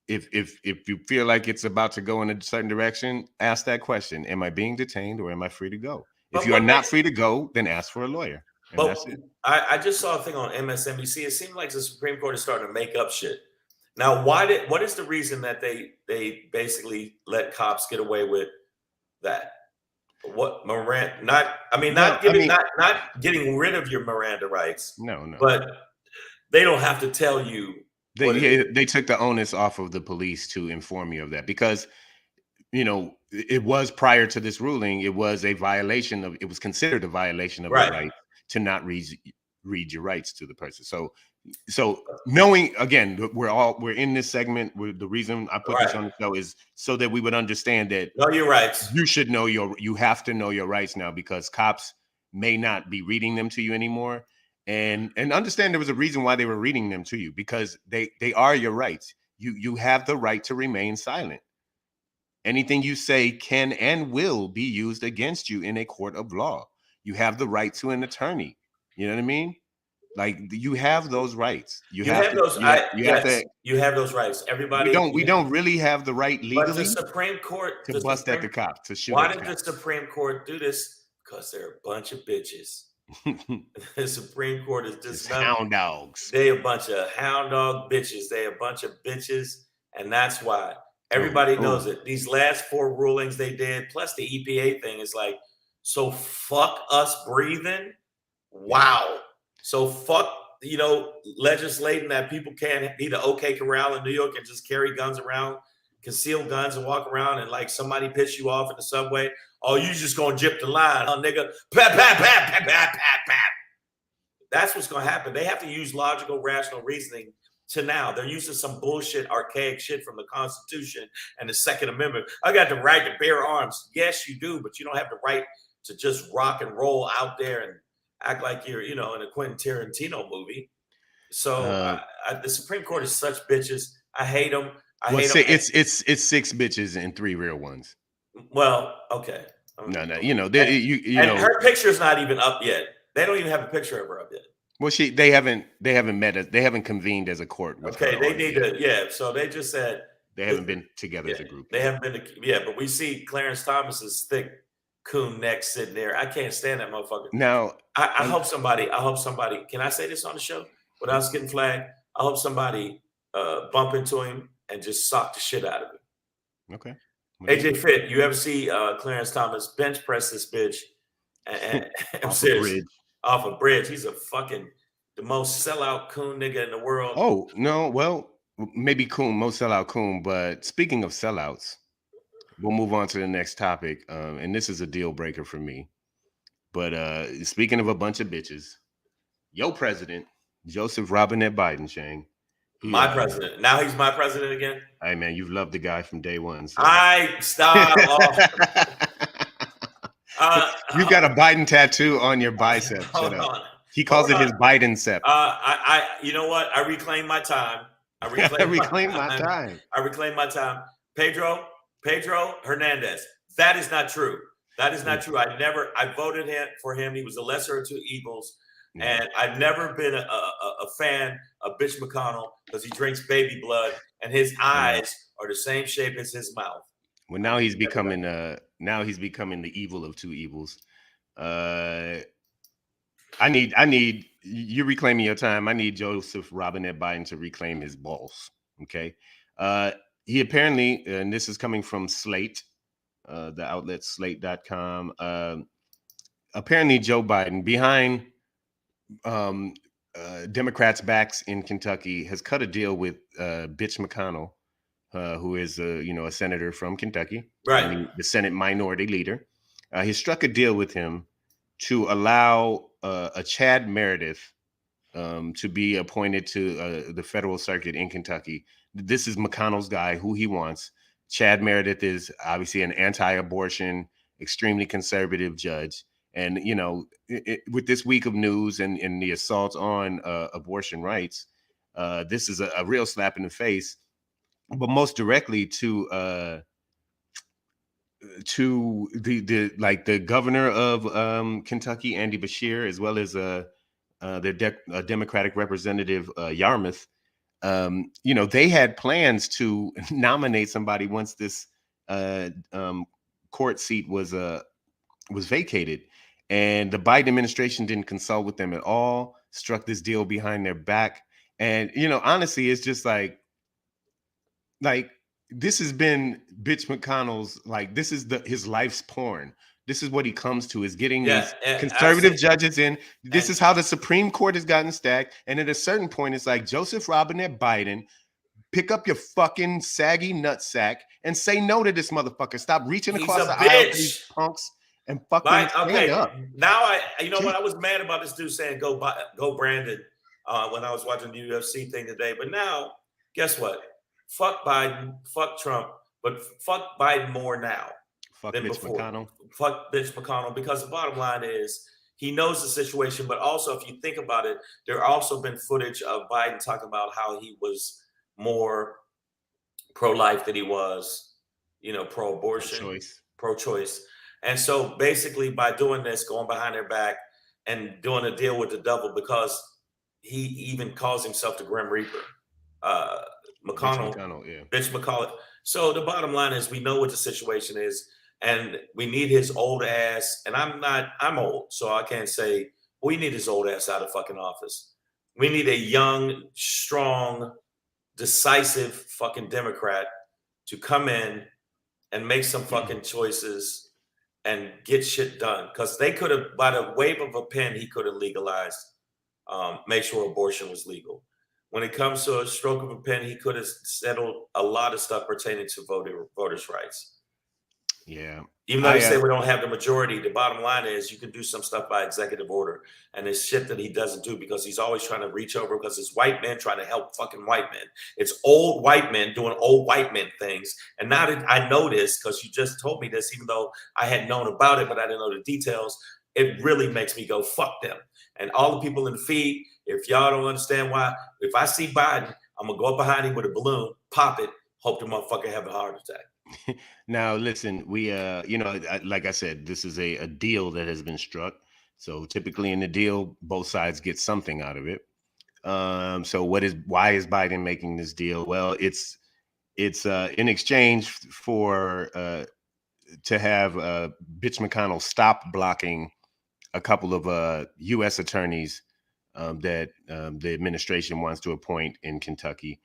If you feel like it's about to go in a certain direction, ask that question. Am I being detained or am I free to go? If you are not free to go, then ask for a lawyer. And but that's it. I just saw a thing on MSNBC. It seemed like the Supreme Court is starting to make up shit. Now, what is the reason that they basically let cops get away with that? What Miranda? Not getting rid of your Miranda rights. No. But they don't have to tell you. They took the onus off of the police to inform you of that because, it was prior to this ruling. It was a violation of. It was considered a violation of the right to not read your rights to the person. So So knowing again, we're in this segment. The reason I put this Right. on the show is so that we would understand that Know your rights. you have to know your rights now, because cops may not be reading them to you anymore, and understand there was a reason why they were reading them to you, because they are your rights. You have the right to remain silent. Anything you say can and will be used against you in a court of law. You have the right to an attorney. You know what I mean? Like, you have those rights. You have those. You have those rights. Everybody. We don't really have the right But legally the Supreme Court to bust at the cops, to shoot. Why at did cops. the Supreme Court do this? Because they're a bunch of bitches. The Supreme Court is just hound dogs. They a bunch of hound dog bitches. They a bunch of bitches, and that's why everybody knows it. These last 4 rulings they did, plus the EPA thing, is like, so fuck us breathing. Wow. So fuck, legislating that people can't be the OK Corral in New York and just carry guns around, conceal guns and walk around, and like somebody piss you off in the subway. Oh, you just gonna jip the line, huh, nigga? Pat, pat, pat, pat, pat, pat, pat. That's what's gonna happen. They have to use logical, rational reasoning to now. They're using some bullshit, archaic shit from the Constitution and the Second Amendment. I got the right to bear arms. Yes, you do, but you don't have the right to just rock and roll out there and act like you're, in a Quentin Tarantino movie. So the Supreme Court is such bitches. I hate them. It's 6 bitches and 3 real ones. Well, okay. No, her picture's not even up yet. They don't even have a picture of her up yet. Well, they haven't met. They haven't convened as a court. Okay, they need to. Yeah, so they just said they haven't been together as a group. They haven't been. But we see Clarence Thomas's thick coon neck sitting there. I can't stand that motherfucker. Now, I hope somebody. Can I say this on the show without getting flagged? I hope somebody bump into him and just sock the shit out of him. Okay. AJ Fit, you ever see Clarence Thomas bench press this bitch? And I'm serious. Off a bridge. He's the most sellout coon nigga in the world. Oh, no. Well, maybe coon, most sellout coon. But speaking of sellouts, we'll move on to the next topic. And this is a deal breaker for me. But speaking of a bunch of bitches, your president, Joseph Robinette Biden, Shang. My president. Now he's my president again? Hey, man, you've loved the guy from day one. So. Stop. You got a Biden tattoo on your bicep. Shut up. He calls it his Biden-cep. You know what? I reclaim my time. I reclaim my time. Pedro Hernandez. That is not true. That is not true. I voted for him. He was the lesser of 2 evils. And I've never been a fan of Bitch McConnell because he drinks baby blood and his eyes are the same shape as his mouth. Well, now he's becoming the evil of 2 evils. I need you reclaiming your time. I need Joseph Robinette Biden to reclaim his balls. Okay. He apparently, and this is coming from Slate, the outlet slate.com. Apparently Joe Biden, behind Democrats' backs in Kentucky, has cut a deal with Bitch McConnell, who is a senator from Kentucky, right? The Senate Minority Leader. He struck a deal with him to allow a Chad Meredith to be appointed to the federal circuit in Kentucky. This is McConnell's guy, who he wants. Chad Meredith is obviously an anti-abortion, extremely conservative judge. And, with this week of news and the assault on abortion rights, this is a real slap in the face, but most directly to the governor of Kentucky, Andy Beshear, as well as their Democratic representative, Yarmouth. They had plans to nominate somebody once this court seat was vacated. And the Biden administration didn't consult with them at all, struck this deal behind their back. And, honestly, it's just like this has been Bitch McConnell's, this is his life's porn. This is what he comes to, is getting these conservative judges in. This is how the Supreme Court has gotten stacked. And at a certain point, it's like, Joseph Robinette Biden, pick up your fucking saggy nutsack and say no to this motherfucker. Stop reaching across the aisle to these punks. And fucking stand up. Now what I was mad about this dude saying go Brandon. when I was watching the UFC thing today. But now, guess what? Fuck Biden, fuck Trump, but fuck Biden more now Fuck than Mitch before. McConnell. Fuck Mitch McConnell, because the bottom line is he knows the situation, but also if you think about it, there also been footage of Biden talking about how he was more pro-life than he was, pro-abortion, pro-choice. And so basically by doing this, going behind their back and doing a deal with the devil, because he even calls himself the Grim Reaper. Bitch McConnell. So the bottom line is we know what the situation is, and we need his old ass. And I'm old, so I can't say we need his old ass out of fucking office. We need a young, strong, decisive fucking Democrat to come in and make some fucking choices and get shit done. Because they could have, by the wave of a pen, he could have legalized, make sure abortion was legal. When it comes to a stroke of a pen, he could have settled a lot of stuff pertaining to voters' rights. Yeah. Even though they say we don't have the majority, the bottom line is you can do some stuff by executive order. And it's shit that he doesn't do because he's always trying to reach over, because it's white men trying to help fucking white men. It's old white men doing old white men things. And now that I know this, because you just told me this, even though I had known about it, but I didn't know the details, it really makes me go, fuck them. And all the people in the feed, if y'all don't understand why, if I see Biden, I'm going to go up behind him with a balloon, pop it, hope the motherfucker have a heart attack. Now, listen, we, like I said, this is a deal that has been struck. So typically in the deal, both sides get something out of it. So why is Biden making this deal? Well, it's in exchange for to have Bitch McConnell stop blocking a couple of U.S. attorneys that the administration wants to appoint in Kentucky.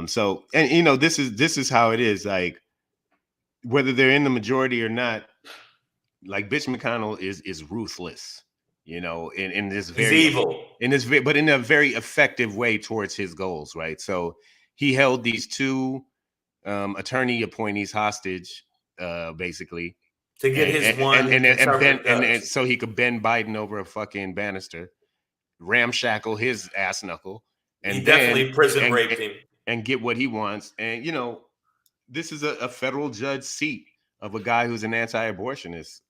So, and this is how it is. Like, whether they're in the majority or not, like Bitch McConnell is ruthless, in this very He's evil, but in a very effective way towards his goals, right? So he held these two attorney appointees hostage, basically, to get his one and so he could bend Biden over a fucking banister, ramshackle his ass knuckle, and he definitely prison raped him and get what he wants. And this is a federal judge seat of a guy who's an anti-abortionist.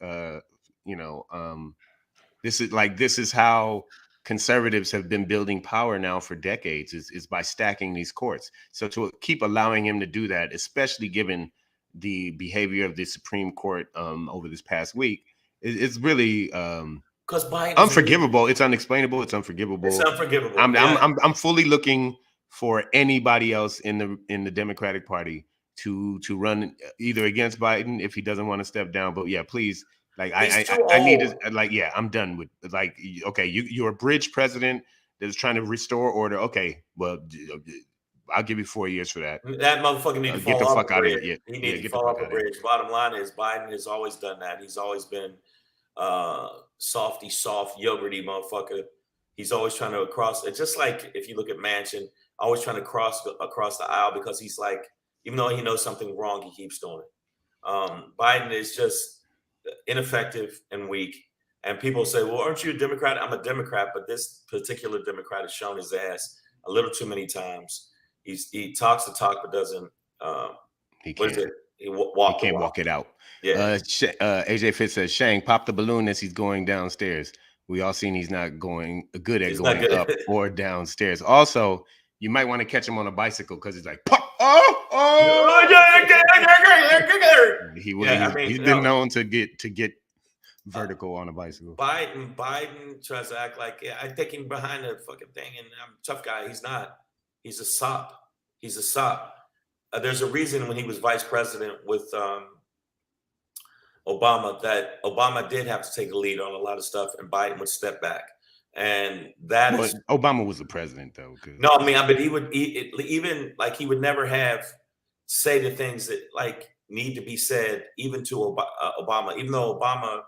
This is how conservatives have been building power now for decades, is by stacking these courts. So to keep allowing him to do that, especially given the behavior of the Supreme Court over this past week, it's really unforgivable. It's unexplainable. It's unforgivable. It's unforgivable. I'm fully looking for anybody else in the Democratic Party to run either against Biden if he doesn't want to step down. But yeah, please, like I need to, like, yeah, I'm done with, like, okay, you're a bridge president that's trying to restore order. Okay, well, I'll give you 4 years for that. That motherfucker need to fall off a bridge. Yeah, he needs to fall off a bridge. Bottom line is Biden has always done that. He's always been soft, yogurty motherfucker. He's always trying to cross. It's just like if you look at Manchin, always trying to cross across the aisle, because he's like, even though he knows something wrong, he keeps doing it. Biden is just ineffective and weak. And people say, well, aren't you a Democrat? I'm a Democrat, but this particular Democrat has shown his ass a little too many times. He talks the talk, but doesn't. He can't. He can't walk it out. Yeah. AJ Fitz says, Shang, pop the balloon as he's going downstairs. We all seen he's not going good at going up or downstairs. Also, you might want to catch him on a bicycle, because he's like, pop, he's been known to get vertical on a bicycle. Biden tries to act like, I take him behind the fucking thing, and I'm a tough guy. He's not. He's a sop. There's a reason when he was vice president with Obama that Obama did have to take the lead on a lot of stuff, and Biden would step back. And Obama was the president, though. No, I mean, but he would he would never say the things that like need to be said, even to Obama. Even though Obama,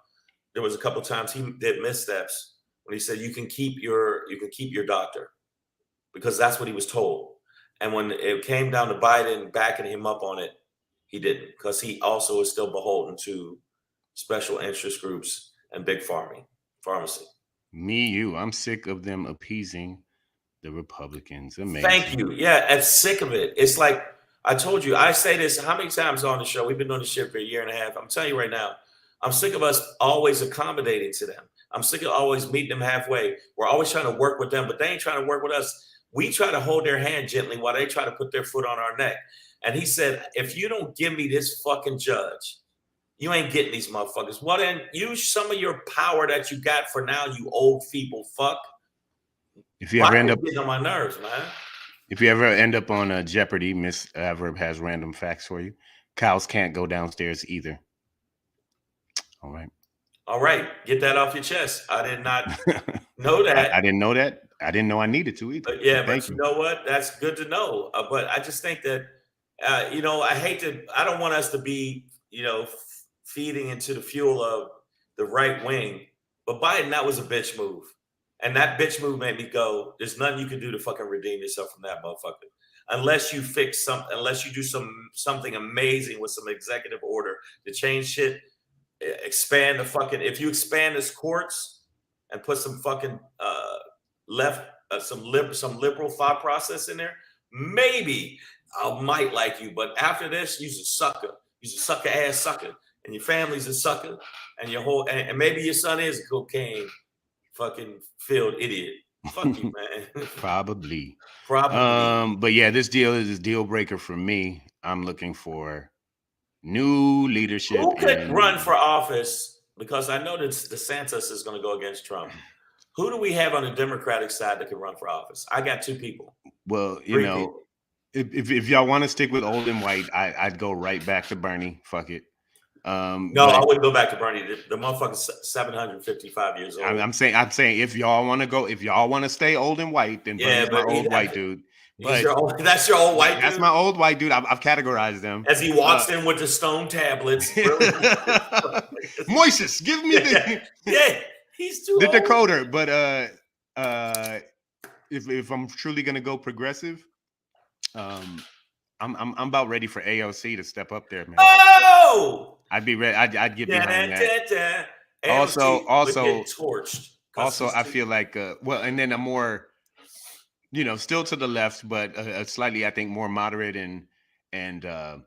there was a couple times he did missteps when he said you can keep your doctor, because that's what he was told. And when it came down to Biden backing him up on it, he didn't, because he also is still beholden to special interest groups and big pharmacy. I'm sick of them appeasing The Republicans, amazing. Thank you. Yeah, I'm sick of it. It's like I told you. I say this how many times on the show? We've been doing this shit for a year and a half. I'm telling you right now. I'm sick of us always accommodating to them. I'm sick of always meeting them halfway. We're always trying to work with them, but they ain't trying to work with us. We try to hold their hand gently while they try to put their foot on our neck. And he said, if you don't give me this fucking judge, you ain't getting these motherfuckers. Well, then use some of your power that you got for now, you old feeble fuck. If you ever end up getting on my nerves, man. If you ever end up on Jeopardy, Miss Adverb has random facts for you. Cows can't go downstairs either. All right. All right. Get that off your chest. I did not know that. I didn't know that. I didn't know I needed to either. But yeah, but you know what? That's good to know. But I just think that, I don't want us to be, feeding into the fuel of the right wing. But Biden, that was a bitch move. And that bitch move made me go, there's nothing you can do to fucking redeem yourself from that motherfucker. Unless you fix something, unless you do something amazing with some executive order to change shit, expand the fucking, if you expand this courts and put some fucking some liberal thought process in there, maybe I might like you. But after this, you're a sucker. You're a sucker ass sucker. And your family's a sucker. And your whole, and maybe your son is a cocaine fucking filled idiot. Fuck you, man. Probably. But yeah, this deal is a deal breaker for me. I'm looking for new leadership. Who could run for office? Because I know that DeSantis is going to go against Trump. Who do we have on the Democratic side that can run for office? I got two people. Well, if y'all want to stick with old and white, I'd go right back to Bernie. Fuck it. I wouldn't go back to Bernie. The motherfucker's 755 years old. I'm saying if y'all want to stay old and white, then Bernie's my old white dude. But that's your old white dude? That's my old white dude. I've categorized them. As he walks in with the stone tablets. Moises, give me the yeah, he's too the old. decoder. But if I'm truly gonna go progressive, I'm about ready for AOC to step up there, man. Oh, I'd be ready. I'd get behind that. Also, torched. Also, I feel like and then a more, still to the left, but slightly, I think, more moderate and Amy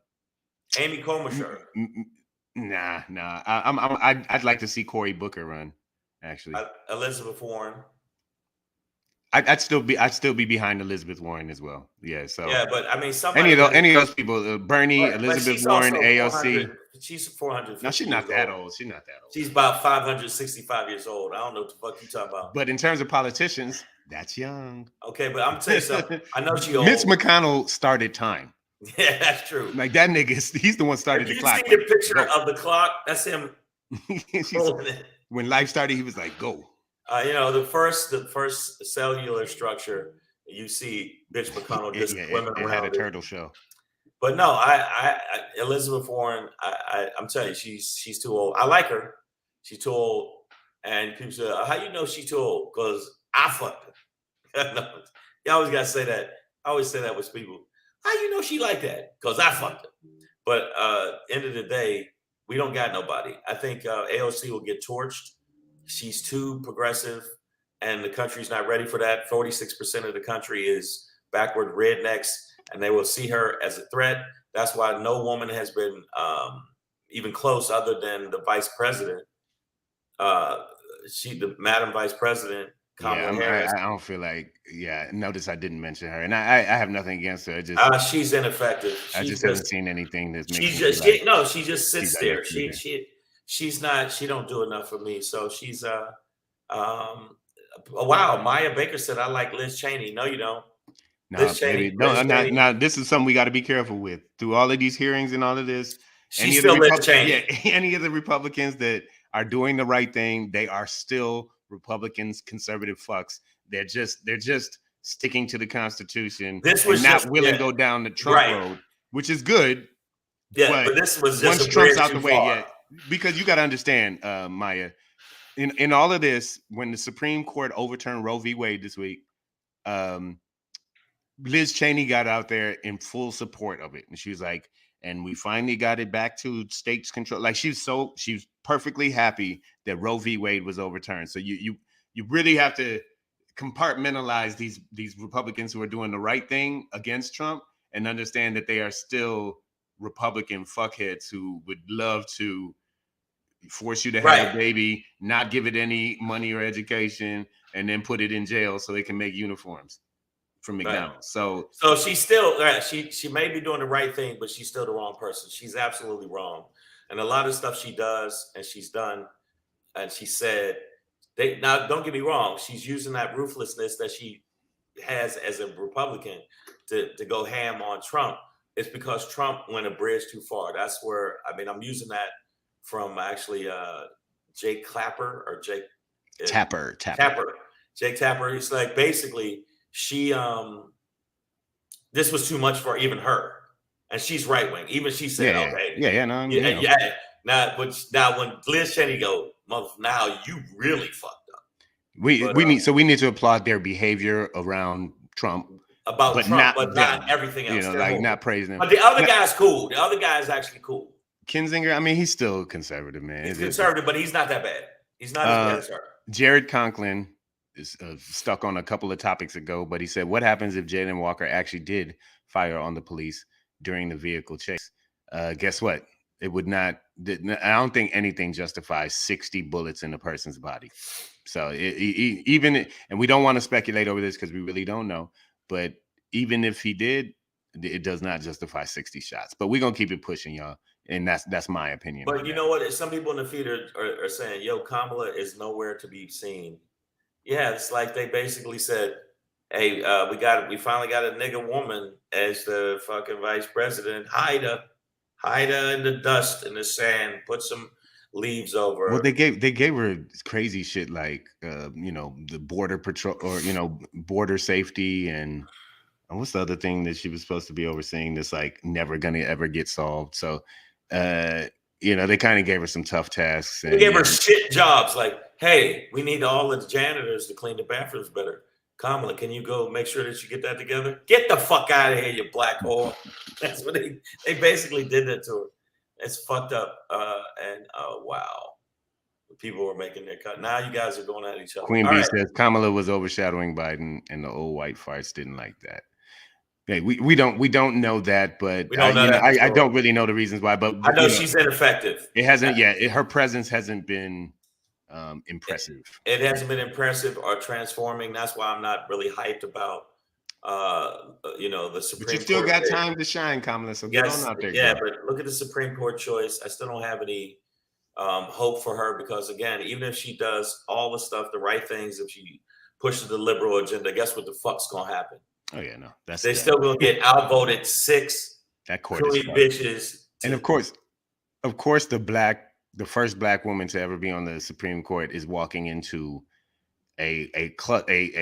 Klobuchar. Nah. I'd like to see Cory Booker run. Actually, Elizabeth Warren. I'd still be behind Elizabeth Warren as well. Yeah. So yeah, but I mean, any of those people, Bernie, Elizabeth Warren, AOC. She's 400. No, she's not that old. She's not that old. She's about 565 years old. I don't know what the fuck you talking about. But in terms of politicians, that's young. Okay, but I'm telling you something. I know she old. Mitch McConnell started time. Yeah, that's true. Like that nigga, he's the one started the clock. You see the picture of the clock? That's him. When life started, he was like, "Go." The first cellular structure you see, Mitch McConnell just swimming around. Had a turtle show. But no, I Elizabeth Warren, I'm telling you, she's too old. I like her. She's too old. And people say, how you know she's too old? Because I fucked her. No, you always got to say that. I always say that with people. How you know she like that? Because I fucked her. But end of the day, we don't got nobody. I think AOC will get torched. She's too progressive, and the country's not ready for that. 46% of the country is backward rednecks, and they will see her as a threat. That's why no woman has been even close other than the vice president. The Madam Vice President, Kamala Harris. I don't feel like, notice I didn't mention her. And I have nothing against her. She's ineffective. I just haven't seen anything that's making she just sits there. She's not, she don't do enough for me. So she's wow, Maya Baker said, I like Liz Cheney. No, you don't. No, baby. Now this is something we got to be careful with. Through all of these hearings and all of this, any of the Republicans that are doing the right thing, they are still Republicans, conservative fucks. They're just sticking to the Constitution. This was not willing to go down the Trump road, which is good. Yeah, but this was just once Trump's out the way, because you got to understand, Maya, in all of this, when the Supreme Court overturned Roe v. Wade this week, Liz Cheney got out there in full support of it, and she was like, and we finally got it back to states' control. Like she's perfectly happy that Roe v. Wade was overturned. So you really have to compartmentalize these Republicans who are doing the right thing against Trump and understand that they are still Republican fuckheads who would love to force you to have a baby, not give it any money or education, and then put it in jail so they can make uniforms from McDonald's. So she's still she may be doing the right thing, but she's still the wrong person. She's absolutely wrong. And a lot of stuff she does and she's done and she said, now don't get me wrong, she's using that ruthlessness that she has as a Republican to go ham on Trump. It's because Trump went a bridge too far. That's where, I mean, I'm using that from actually Jake Clapper or Jake Tapper. Jake Tapper. He's like, basically, she this was too much for even her, and she's right wing. Even she said, Now when Liz Cheney go, now you really fucked up. We need to applaud their behavior around Trump. But not everything else. Like not praising him. But the other guy's cool. The other guy's actually cool. Kinzinger, I mean, he's still conservative, man. He's conservative, but he's not that bad. He's not as bad as her. Jared Conklin is stuck on a couple of topics ago, but he said, what happens if Jayland Walker actually did fire on the police during the vehicle chase? Guess what? It would not. I don't think anything justifies 60 bullets in a person's body. So even, and we don't want to speculate over this because we really don't know, but even if he did, it does not justify 60 shots. But we're going to keep it pushing, y'all. And that's my opinion. But you know what? Some people in the feed are saying, yo, Kamala is nowhere to be seen. Yeah, it's like they basically said, hey, we finally got a nigga woman as the fucking vice president. Hide her in the dust, in the sand, put some leaves over. Well, they gave her crazy shit like the border patrol or border safety and what's the other thing that she was supposed to be overseeing that's like never gonna ever get solved. So they kind of gave her some tough tasks. They gave her shit jobs like, hey, we need all of the janitors to clean the bathrooms better. Kamala, can you go make sure that you get that together? Get the fuck out of here, you black hole. That's what they basically did that to her. It's fucked up. Wow. People were making their cut. Now you guys are going at each other. Queen B says Kamala was overshadowing Biden and the old white farts didn't like that. Hey, we don't know that, but I don't really know the reasons why. But I know she's ineffective. It hasn't her presence hasn't been impressive. It hasn't been impressive or transforming. That's why I'm not really hyped about the Supreme Court. But you still got time to shine, Kamala. So get on out there. Yeah, but look at the Supreme Court choice. I still don't have any hope for her because again, even if she does all the stuff, the right things, if she pushes the liberal agenda, guess what the fuck's gonna happen? Oh yeah, no, they're still gonna get outvoted 6 that court bitches. And of course, the first black woman to ever be on the Supreme Court is walking into a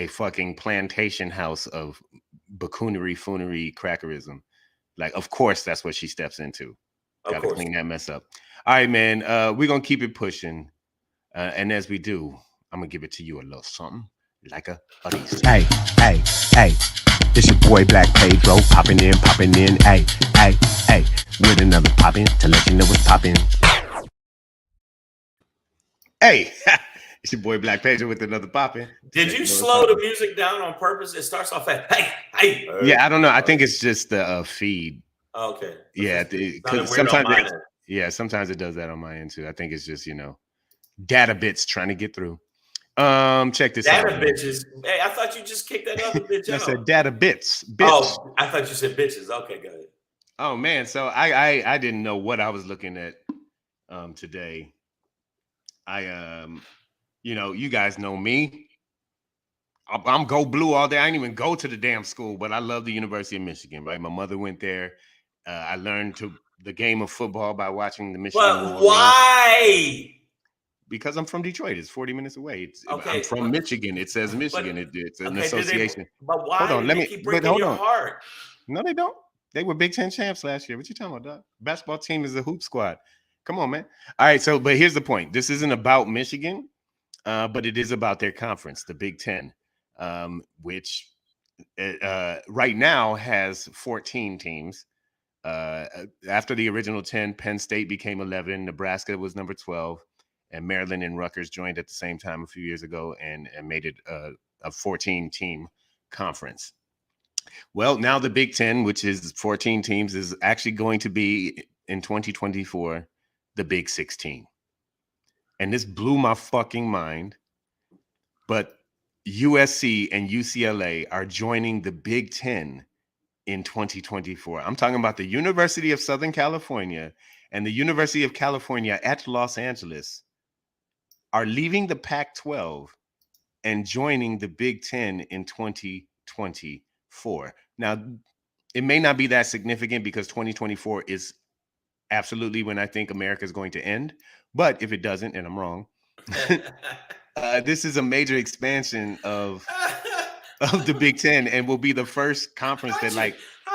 fucking plantation house of buffoonery, foonery, crackerism. Like, of course, that's what she steps into. Got to clean that mess up. All right, man. We're gonna keep it pushing, and as we do, I'm gonna give it to you a little something like a these. Hey. It's your boy Black Pedro, popping in, hey, with another poppin' to let you know what's poppin'. Hey, it's your boy Black Pedro with another poppin'. Did you slow the music down on purpose? It starts off at hey. Yeah, I don't know. I think it's just the feed. Okay. Yeah, sometimes it does that on my end too. I think it's just data bits trying to get through. Check this out. Data bitches. Hey, I thought you just kicked that other bitch out. I said data bits. Oh, I thought you said bitches. Okay, go ahead. Oh man, so I didn't know what I was looking at today. You guys know me. I'm go blue all day. I didn't even go to the damn school, but I love the University of Michigan, right? My mother went there. I learned the game of football by watching the Michigan. But why? Because I'm from Detroit. It's 40 minutes away. I'm from Michigan. It says Michigan. It's an association. But why? Hold on. Let me keep breaking your heart. No, they don't. They were Big Ten champs last year. What you talking about, dog? Basketball team is a hoop squad. Come on, man. All right. So, but here's the point. This isn't about Michigan, but it is about their conference, the Big Ten, which right now has 14 teams. After the original 10, Penn State became 11. Nebraska was number 12. And Maryland and Rutgers joined at the same time a few years ago and made it 14-team conference. Well, now the Big Ten, which is 14 teams, is actually going to be in 2024 the Big 16. And this blew my fucking mind. But USC and UCLA are joining the Big Ten in 2024. I'm talking about the University of Southern California and the University of California at Los Angeles are leaving the Pac-12 and joining the Big Ten in 2024. Now, it may not be that significant because 2024 is absolutely when I think America is going to end. But if it doesn't, and I'm wrong, this is a major expansion of the Big Ten and will be the first conference that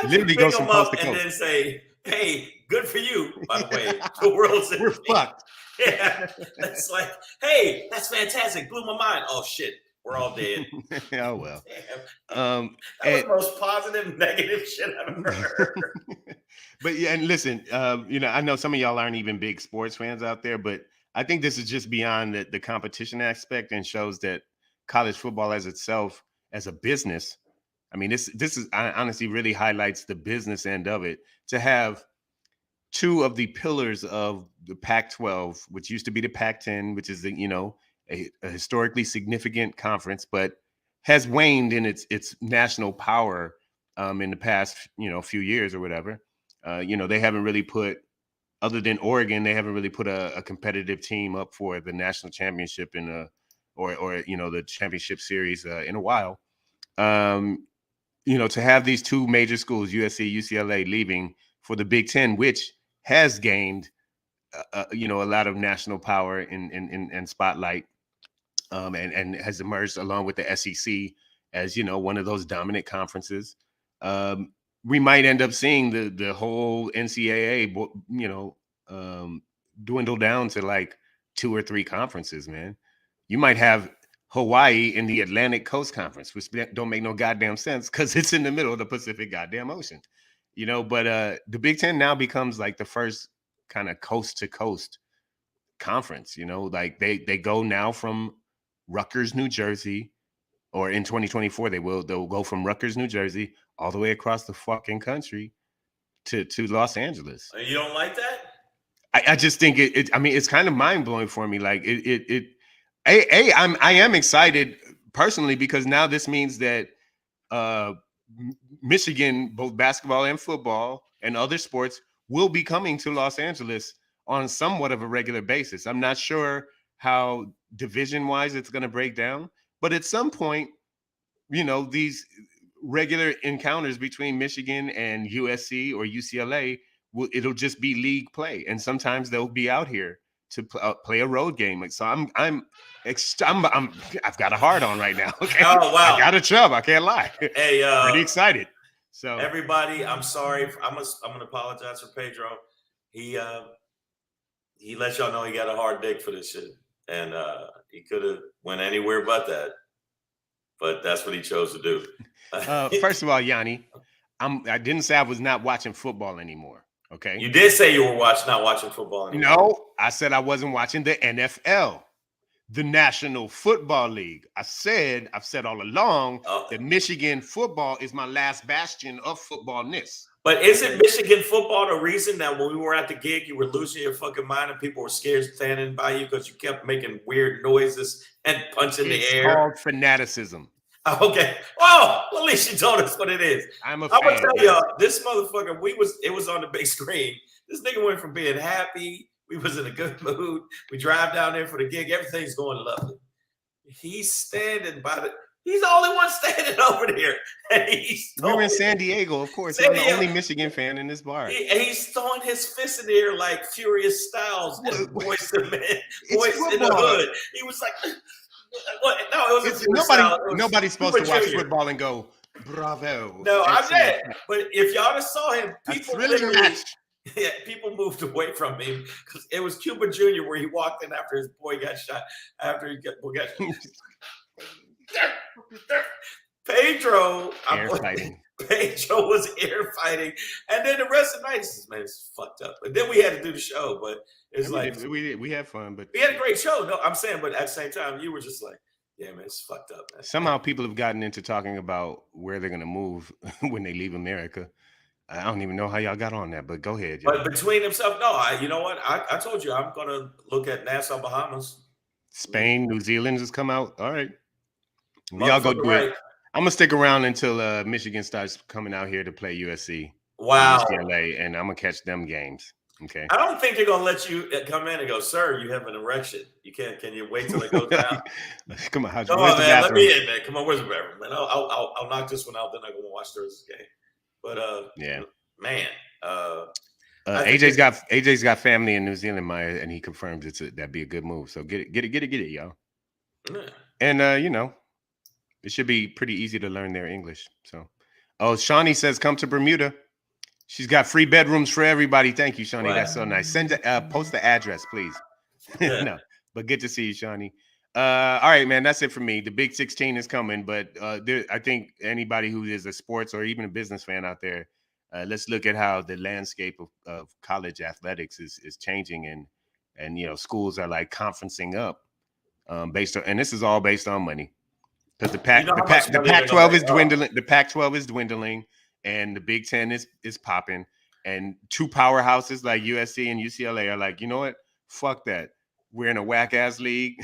literally goes from coast to coast. And then say, hey, good for you, by the way. The world's We're fucked. Yeah. It's like, hey, that's fantastic. Blew my mind. Oh, shit. We're all dead. Oh, well. That was the most positive, negative shit I've ever heard. But yeah, and listen, I know some of y'all aren't even big sports fans out there, but I think this is just beyond the competition aspect and shows that college football as itself, as a business, I mean, this is honestly really highlights the business end of it. To have two of the pillars of the Pac-12, which used to be the Pac-10, which is a historically significant conference, but has waned in its national power in the past few years or whatever. They haven't really put, other than Oregon, they haven't really put a competitive team up for the national championship or the championship series in a while. To have these two major schools, USC, UCLA, leaving for the Big Ten, which has gained, a lot of national power and spotlight, and has emerged along with the SEC as, one of those dominant conferences. We might end up seeing the whole NCAA, dwindle down to like 2 or 3 conferences, man. You might have Hawaii in the Atlantic Coast Conference, which don't make no goddamn sense because it's in the middle of the Pacific goddamn Ocean, but the Big Ten now becomes like the first kind of coast to coast conference, like they go now from Rutgers, New Jersey, or in 2024, they'll go from Rutgers, New Jersey, all the way across the fucking country to Los Angeles. You don't like that? I just think it's kind of mind blowing for me. Like I am excited personally because now this means that Michigan, both basketball and football and other sports, will be coming to Los Angeles on somewhat of a regular basis. I'm not sure how division wise it's going to break down, but at some point, these regular encounters between Michigan and USC or UCLA, it'll just be league play. And sometimes they'll be out here to play a road game. So I've got a heart on right now. Okay? Oh, wow. I got a chub. I can't lie. Hey, pretty excited. So everybody, I'm sorry. I'm gonna apologize for Pedro. He let y'all know he got a hard dick for this shit, and he could have went anywhere but that. But that's what he chose to do. First of all, Yanni, I didn't say I was not watching football anymore. Okay. You did say you were not watching football anymore. No, I said I wasn't watching the NFL, the National Football League. I've said all along that Michigan football is my last bastion of footballness. But isn't Michigan football the reason that when we were at the gig, you were losing your fucking mind and people were scared standing by you because you kept making weird noises and punching the air? It's called fanaticism. Okay. Oh, well, at least you told us what it is. I'm gonna tell y'all, this motherfucker, it was on the big screen. This nigga went from being happy, we was in a good mood. We drive down there for the gig, everything's going lovely. He's standing he's the only one standing over there. And we were in San Diego, of course. I'm the only Michigan fan in this bar. He's throwing his fist in the air like Furious Styles and Boys in the Hood. He was like, no, it was nobody's supposed to watch football and go, bravo. No, I'm dead. But if y'all just saw him, people moved away from him because it was Cuba Jr. where he walked in after his boy got shot. After he got Pedro was air fighting, and then the rest of the night, man, it's fucked up. But then we had to do the show, but it's we had fun, but we had a great show. No, I'm saying, but at the same time, you were just like, Yeah, man, it's fucked up, man. Somehow people have gotten into talking about where they're gonna move when they leave America. I don't even know how y'all got on that, but go ahead. But between himself, no, you know what? I told you I'm gonna look at Nassau, Bahamas. Spain, New Zealand has come out. All right. Y'all go do Right. it. I'm gonna stick around until Michigan starts coming out here to play USC. Wow. UCLA, and I'm gonna catch them games. Okay. I don't think they're gonna let you come in and go, sir, you have an erection. You can't. Can you wait till it goes down? Come on, how's Come on, man. Let me in, man. Come on, where's the bathroom, man? I'll knock this one out. Then I'm gonna watch Thursday's game. But yeah, man. AJ's got family in New Zealand, Maya, and he confirms that'd be a good move. So get it, y'all. Yeah. And you know, it should be pretty easy to learn their English. So, Shawnee says, come to Bermuda. She's got free bedrooms for everybody. Thank you, Shawnee. Wow. That's so nice. Post the address, please. Yeah. No, but good to see you, Shawnee. All right, man. That's it for me. The Big 16 is coming, but I think anybody who is a sports or even a business fan out there, let's look at how the landscape of college athletics is changing, and you know, schools are like conferencing up based on, and this is all based on money, because the Pac-12 is dwindling. The Pac-12 is dwindling. And the Big Ten is popping, and two powerhouses like USC and UCLA are like, you know what? Fuck that. We're in a whack ass league.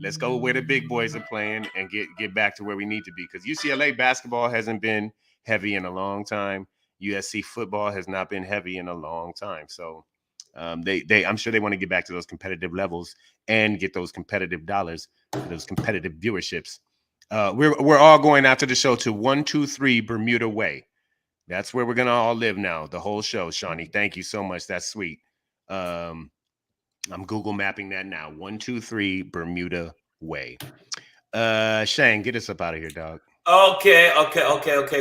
Let's go where the big boys are playing and get back to where we need to be. Because UCLA basketball hasn't been heavy in a long time. USC football has not been heavy in a long time. So I'm sure they want to get back to those competitive levels and get those competitive dollars, those competitive viewerships. We're all going after the show to 123 Bermuda Way. That's where we're gonna all live now. The whole show, Shawnee. Thank you so much. That's sweet. I'm Google mapping that now. 123 Bermuda Way. Shang, get us up out of here, dog. Okay.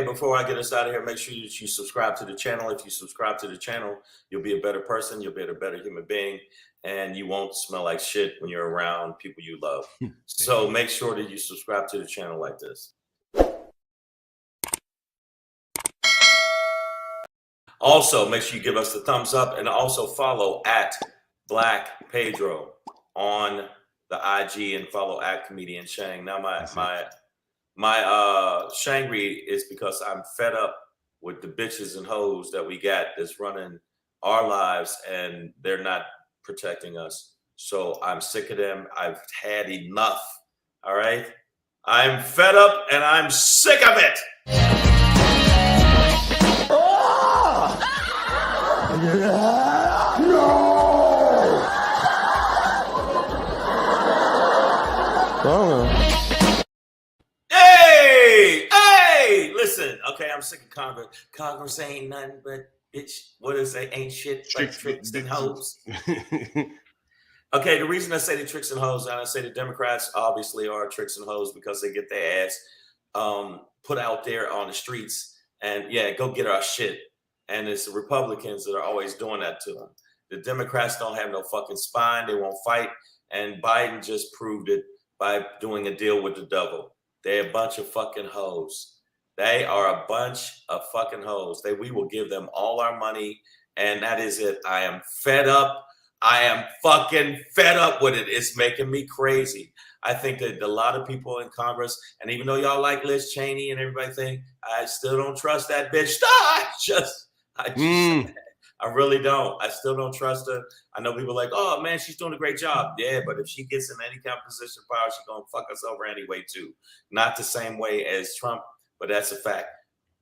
Before I get us out of here, make sure you subscribe to the channel. If you subscribe to the channel, you'll be a better person. You'll be a better human being, and you won't smell like shit when you're around people you love. So make sure that you subscribe to the channel like this. Also, make sure you give us the thumbs up, and also follow at Black Pedro on the IG, and follow at Comedian Shang. Now my Shangry is because I'm fed up with the bitches and hoes that we got that's running our lives, and they're not protecting us. So I'm sick of them. I've had enough. All right. I'm fed up and I'm sick of it. Hey, listen. Okay, I'm sick of Congress. Congress ain't nothing but bitch. What is it? Ain't shit but tricks and hoes. Okay, the reason I say the tricks and hoes, and I say the Democrats obviously are tricks and hoes because they get their ass put out there on the streets, and yeah, go get our shit. And it's the Republicans that are always doing that to them. The Democrats don't have no fucking spine. They won't fight. And Biden just proved it by doing a deal with the devil. They're a bunch of fucking hoes. They are a bunch of fucking hoes. We will give them all our money, and that is it. I am fed up. I am fucking fed up with it. It's making me crazy. I think that a lot of people in Congress, and even though y'all like Liz Cheney and everybody think, I still don't trust that bitch. I really don't. I still don't trust her. I know people are like, oh man, she's doing a great job. Yeah, but if she gets in any kind of position of power, she's gonna fuck us over anyway too. Not the same way as Trump, but that's a fact.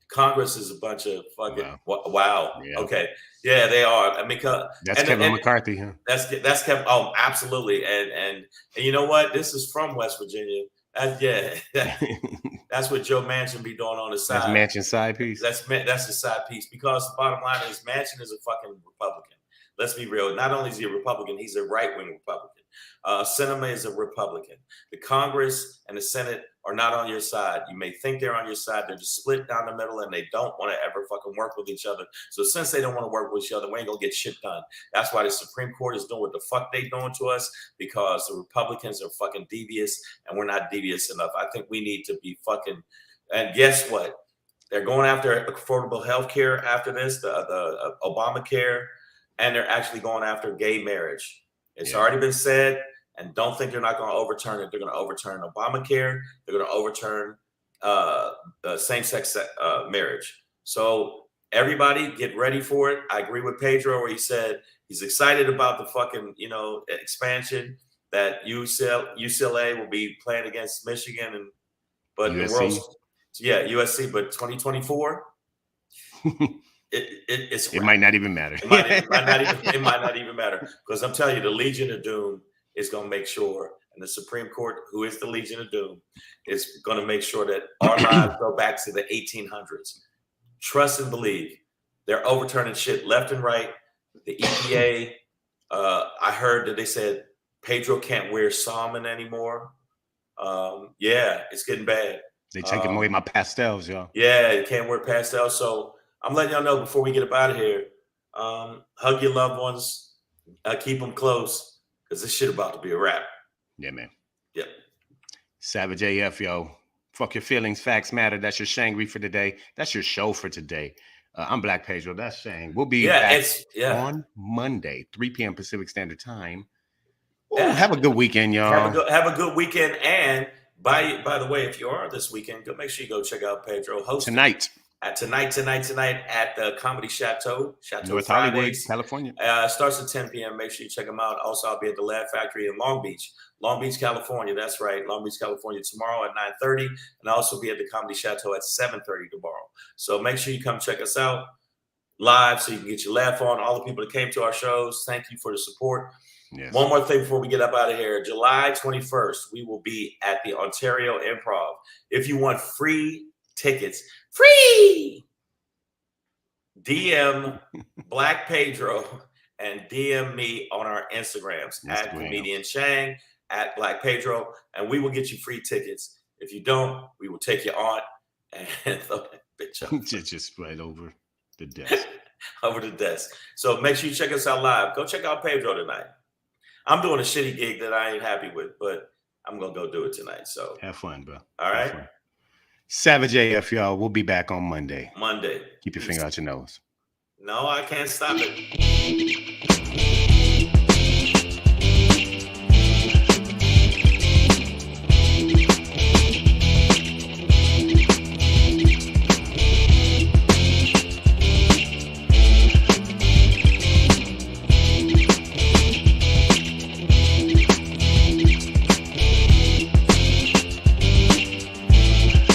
Congress is a bunch of fucking wow. Yeah. Okay, yeah, they are. I mean, that's Kevin McCarthy, huh? That's Kevin. Oh, absolutely. And you know what? This is from West Virginia. That's what Joe Manchin be doing on the side. That's Manchin's side piece. That's the side piece, because the bottom line is Manchin is a fucking Republican. Let's be real. Not only is he a Republican, he's a right-wing Republican. Sinema is a Republican. The Congress and the Senate are not on your side. You may think they're on your side. They're just split down the middle, and they don't want to ever fucking work with each other. So since they don't want to work with each other, we ain't gonna get shit done. That's why the Supreme Court is doing what the fuck they doing to us, because the Republicans are fucking devious, and we're not devious enough. I think we need to be fucking. And guess what? They're going after affordable health care after this, the Obamacare, and they're actually going after gay marriage. It's already been said and don't think they're not going to overturn it. They're going to overturn Obamacare. They're going to overturn same-sex marriage. So everybody get ready for it. I agree with Pedro where he said he's excited about the fucking, expansion that UCLA will be playing against Michigan but USC. the world's USC, but 2024 it might not even matter. It might not even matter, because I'm telling you, the Legion of Doom is going to make sure, and the Supreme Court, who is the Legion of Doom, is going to make sure that our lives go back to the 1800s. Trust and believe. They're overturning shit left and right. The EPA, I heard that they said Pedro can't wear salmon anymore. It's getting bad. They taking away my pastels, y'all. Yeah, you can't wear pastels. So I'm letting y'all know before we get up out of here, hug your loved ones, keep them close, because this shit about to be a wrap. Yeah, man. Yep. Savage AF, yo. Fuck your feelings, facts matter. That's your Shangry for today. That's your show for today. I'm Black Pedro. That's Shang. We'll be back on Monday, 3 p.m. Pacific Standard Time. Ooh, have a good weekend, y'all. Have a good weekend. And by the way, if you are this weekend, make sure you go check out Pedro hosting tonight at the Comedy Chateau North Fridays, Hollywood, California. Starts at 10 p.m. Make sure you check them out. Also, I'll be at the Laugh Factory in Long Beach, California. That's right, Long Beach, California, tomorrow at 9:30, and I'll also be at the Comedy Chateau at 7:30 tomorrow. So make sure you come check us out live so you can get your laugh on. All the people that came to our shows, thank you for the support. Yes. One more thing before we get up out of here. July 21st, we will be at the Ontario Improv. If you want free tickets, DM Black Pedro and DM me on our Instagrams at Comedian Shang, at Black Pedro, and we will get you free tickets. If you don't, we will take you on and throw that bitch up. Just right over the desk. Over the desk. So make sure you check us out live. Go check out Pedro tonight. I'm doing a shitty gig that I ain't happy with, but I'm going to go do it tonight. So have fun, bro. All right. Savage AF, y'all. We'll be back on Monday. Monday. Keep your finger out your nose. No, I can't stop it.